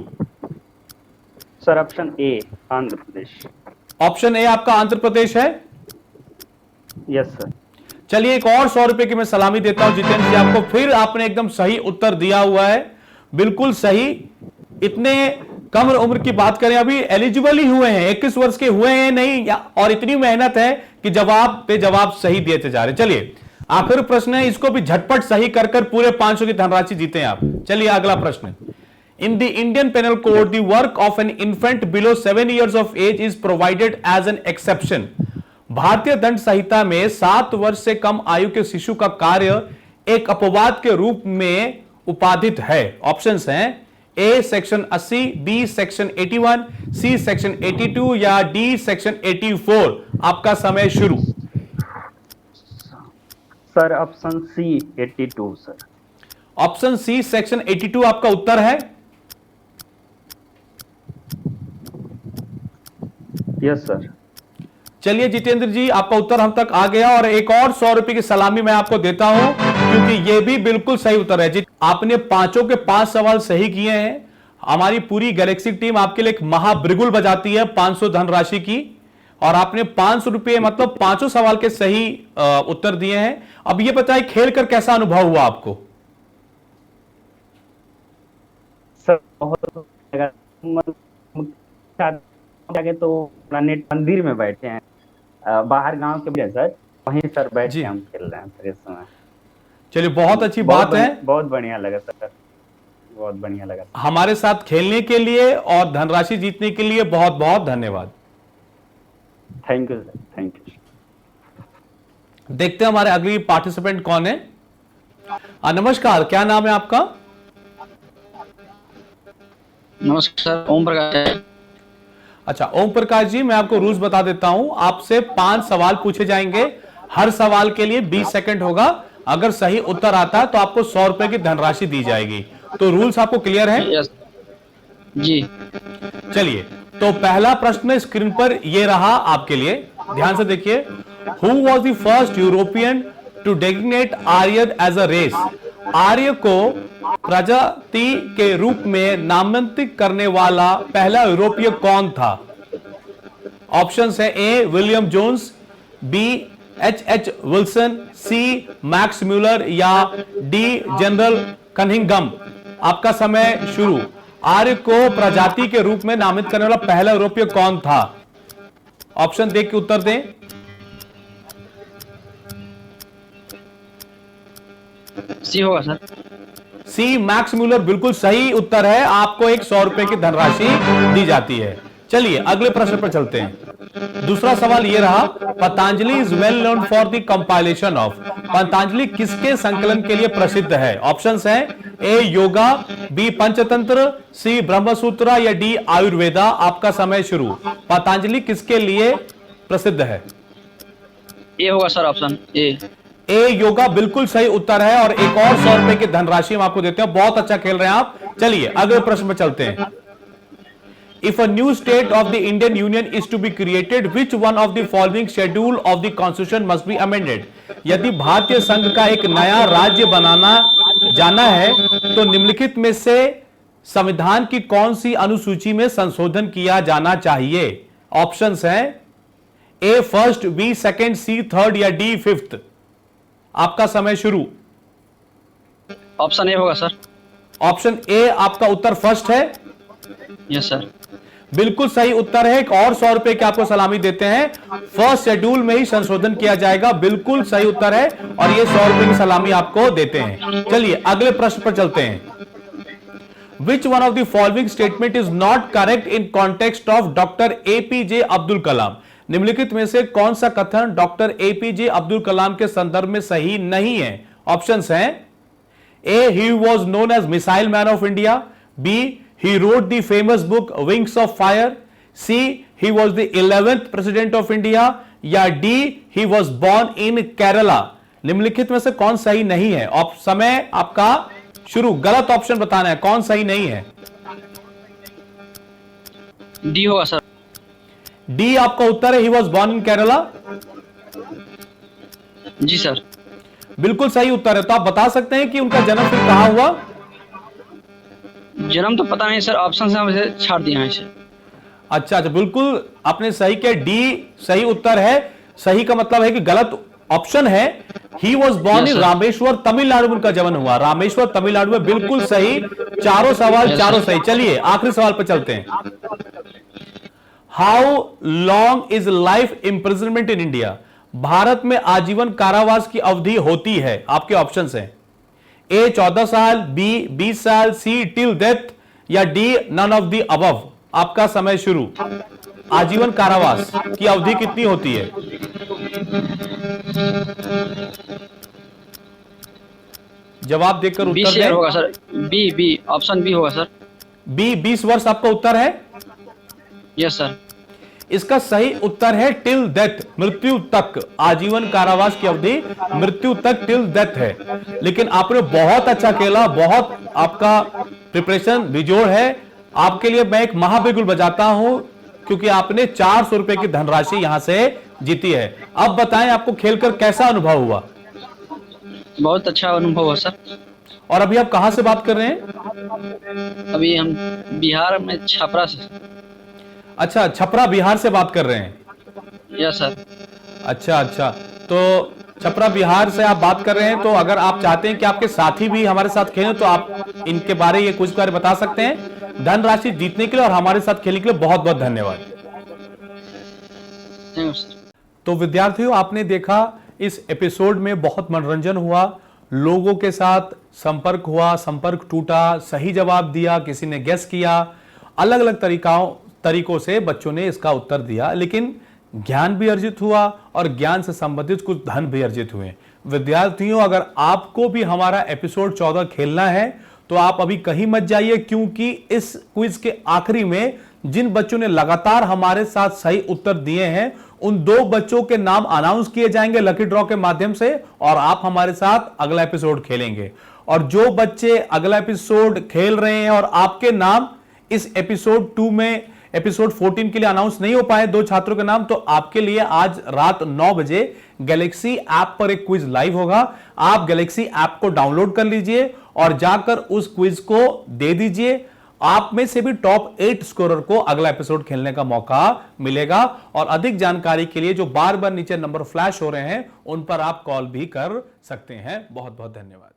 Sir option A Andhra Pradesh. Option A आपका आंध्र प्रदेश है? Yes sir. चलिए एक और 100 रुपए की मैं सलामी देता हूं जितेंद्र जी आपको। फिर आपने एकदम सही उत्तर दिया हुआ है, बिल्कुल सही। इतने कम उम्र की बात करें, अभी एलिजिबल ही हुए हैं, 21 वर्ष के हुए हैं नहीं, और इतनी मेहनत है कि जवाब पे जवाब सही देते जा रहे। चलिए आखिरी प्रश्न है, इसको भी झटपट सही कर पूरे 500 की धनराशि जीते हैं आप। चलिए अगला प्रश्न। In the Indian penal code the work of an infant below 7 years of age is provided as an exception. भारतीय दंड संहिता में 7 वर्ष से कम आयु के शिशु का कार्य एक अपवाद के रूप में उपाधित है। ऑप्शंस हैं A section 80, B section 81, C section 82, या डी सेक्शन 84। आपका समय शुरू। Sir option C 82 sir. Option C section 82 आपका उत्तर है? Yes sir. चलिए जितेंद्र जी आपका उत्तर हम तक आ गया। और एक और 100 रुपए की सलामी मैं आपको देता हूं क्योंकि यह भी बिल्कुल सही उत्तर है। आपने पांचों के 5 सवाल सही किए हैं। हमारी पूरी गैलेक्सी टीम आपके लिए एक महाब्रिगुल बजाती है 500 धनराशि की। और आपने 500 रुपए मतलब 500 सवाल के सही उत्तर दिए हैं। अब ये बताइए खेल कर कैसा अनुभव हुआ आपको? सर बहुत आगे तो प्लानेट मंदिर में बैठे हैं, बाहर गांव के भी सर, वहीं सर बैठ के हम खेल रहे हैं सर इस समय। चलिए बहुत अच्छी बात है। बहुत बढ़िया लगा सर, बहुत बढ़िया लगा। हमारे साथ खेलने के लिए और धनराशि जीतने के लिए बहुत बहुत धन्यवाद। Thank you sir, thank you. देखते हैं हमारे अगली पार्टिसिपेंट कौन है। नमस्कार, क्या नाम है आपका? नमस्कार, ओम प्रकाश। अच्छा ओम प्रकाश जी, मैं आपको रूल्स बता देता हूं। आपसे 5 सवाल पूछे जाएंगे, हर सवाल के लिए 20 सेकंड होगा। अगर सही उत्तर आता है तो आपको 100 रुपए की धनराशि दी जाएगी। तो रूल्स आपको क्लियर है? यस जी। चलिए, तो पहला प्रश्न स्क्रीन पर ये रहा आपके लिए, ध्यान से देखिए। Who was the first European to designate Aryan as a race? आर्य को प्रजाति के रूप में नामांकित करने वाला पहला यूरोपीय कौन था? ऑप्शंस है A William Jones, B H Wilson, C Max Muller या डी जनरल कनिंघम। आपका समय शुरू। आर्य को प्रजाति के रूप में नामित करने वाला पहला यूरोपीय कौन था? ऑप्शन देख के उत्तर दें। सी होगा सर। सी मैक्स म्यूलर बिल्कुल सही उत्तर है। आपको एक 100 रुपए की धनराशि दी जाती है। चलिए अगले प्रश्न पर चलते हैं। दूसरा सवाल यह रहा, Patanjali is well known for the compilation of. Patanjali किसके संकलन के लिए प्रसिद्ध है? ऑप्शंस हैं ए योगा, बी पंचतंत्र, सी ब्रह्मसूत्र या डी आयुर्वेदा। आपका समय शुरू। पतंजलि किसके लिए प्रसिद्ध है? ए होगा सर, ऑप्शन ए योगा बिल्कुल सही उत्तर है और एक और 100 रुपए की धनराशि हम आपको देते हैं। बहुत अच्छा खेल रहे हैं आप। चलिए अगले प्रश्न पर चलते हैं। If a new state of the Indian Union is to be created, which one of the following schedule of the Constitution must be amended? यदि भारतीय संघ का एक नया राज्य बनाना जाना है तो निम्नलिखित में से संविधान की कौन सी अनुसूची में संशोधन किया जाना चाहिए? ऑप्शंस हैं ए फर्स्ट, बी सेकंड, सी थर्ड या डी फिफ्थ। आपका समय शुरू। ऑप्शन ए होगा सर। ऑप्शन ए आपका उत्तर फर्स्ट है? Yes sir. बिल्कुल सही उत्तर है। एक और 100 रुपए की आपको सलामी देते हैं। फर्स्ट शेड्यूल में ही संशोधन किया जाएगा। बिल्कुल सही उत्तर है और ये 100 रुपए की सलामी आपको देते हैं। चलिए अगले प्रश्न पर चलते हैं। Which one of the following statement is not correct in context of doctor APJ Abdul Kalam? निम्नलिखित में से कौन सा कथन डॉक्टर एपीजे अब्दुल कलाम के संदर्भ में सही नहीं है? ऑप्शंस हैं A he was known as missile man of India, B he wrote the famous book Wings of Fire, C he was the 11th president of India या D he was born in Kerala। निम्नलिखित में से कौन सही नहीं है? समय आपका शुरू। गलत ऑप्शन बताना है, कौन सही नहीं है? डी होगा सर। डी आपका उत्तर है, he was born in Kerala। जी सर। बिल्कुल सही उत्तर है। तो आप बता सकते हैं कि उनका जन्म फिर कहां हुआ? जन्म तो पता नहीं सर, ऑप्शन से मुझे छाड़ दिया है इसे। अच्छा, बिल्कुल आपने सही किया। डी सही उत्तर है। सही का मतलब है कि गलत ऑप्शन है। He was born in Rameshwar, Tamil Nadu में उनका जन्म हुआ। रामेश्वर तमिलनाडु में। बिल्कुल सही। चारों सवाल चारों सही। चलिए आखिरी सवाल पर चलते हैं। How long is life imprisonment in India? Bharat में आजीवन कारावास की अवधि होती है। आपके ऑप्शंस हैं ए 14 साल, बी 20 साल, सी टिल डेथ या D none of the above. आपका समय शुरू। आजीवन कारावास की अवधि कितनी होती है? जवाब देकर उत्तर दें। होगा सर। बी ऑप्शन बी होगा सर। बी 20 वर्ष आपका उत्तर है? Yes sir. इसका सही उत्तर है टिल डेथ, मृत्यु तक। आजीवन कारावास की अवधि मृत्यु तक टिल डेथ है। लेकिन आपने बहुत अच्छा खेला, बहुत आपका प्रिपरेशन बिजोड़ है। आपके लिए मैं एक महाबिगुल बजाता हूं क्योंकि आपने 400 रुपए की धनराशि यहां से जीती है। अब बताएं आपको खेलकर कैसा अनुभव हुआ? बहुत अच्छा अनुभव हुआ सर। और अभी आप कहां से बात कर रहे हैं? अभी हम बिहार में छपरा से। अच्छा, छपरा बिहार से बात कर रहे हैं? Yes sir. अच्छा, तो छपरा बिहार से आप बात कर रहे हैं। तो अगर आप चाहते हैं कि आपके साथी भी हमारे साथ खेलें तो आप इनके बारे ये कुछ बारे बता सकते हैं। धनराशि जीतने के लिए और हमारे साथ खेलने के लिए बहुत बहुत धन्यवाद। तो विद्यार्थियों, आपने देखा इस एपिसोड में बहुत मनोरंजन हुआ, लोगों के साथ संपर्क हुआ, संपर्क टूटा, सही जवाब दिया, किसी ने गेस किया, अलग अलग तरीकों से बच्चों ने इसका उत्तर दिया। लेकिन ज्ञान भी अर्जित हुआ और ज्ञान से संबंधित कुछ धन भी अर्जित हुए। विद्यार्थियों, अगर आपको भी हमारा एपिसोड 14 खेलना है तो आप अभी कहीं मत जाइए, क्योंकि इस क्विज के आखिरी में जिन बच्चों ने लगातार हमारे साथ सही उत्तर दिए हैं उन 2 बच्चों के नाम अनाउंस किए जाएंगे लकी ड्रॉ के माध्यम से, और आप हमारे साथ अगला एपिसोड खेलेंगे। और जो बच्चे अगला एपिसोड खेल रहे हैं और आपके नाम इस एपिसोड 2 में एपिसोड 14 के लिए अनाउंस नहीं हो पाए 2 छात्रों के नाम, तो आपके लिए आज रात 9 बजे गैलेक्सी ऐप पर एक क्विज लाइव होगा। आप गैलेक्सी ऐप को डाउनलोड कर लीजिए और जाकर उस क्विज को दे दीजिए। आप में से भी टॉप 8 स्कोरर को अगला एपिसोड खेलने का मौका मिलेगा। और अधिक जानकारी के लिए जो बार बार नीचे नंबर फ्लैश हो रहे हैं उन पर आप कॉल भी कर सकते हैं। बहुत बहुत धन्यवाद।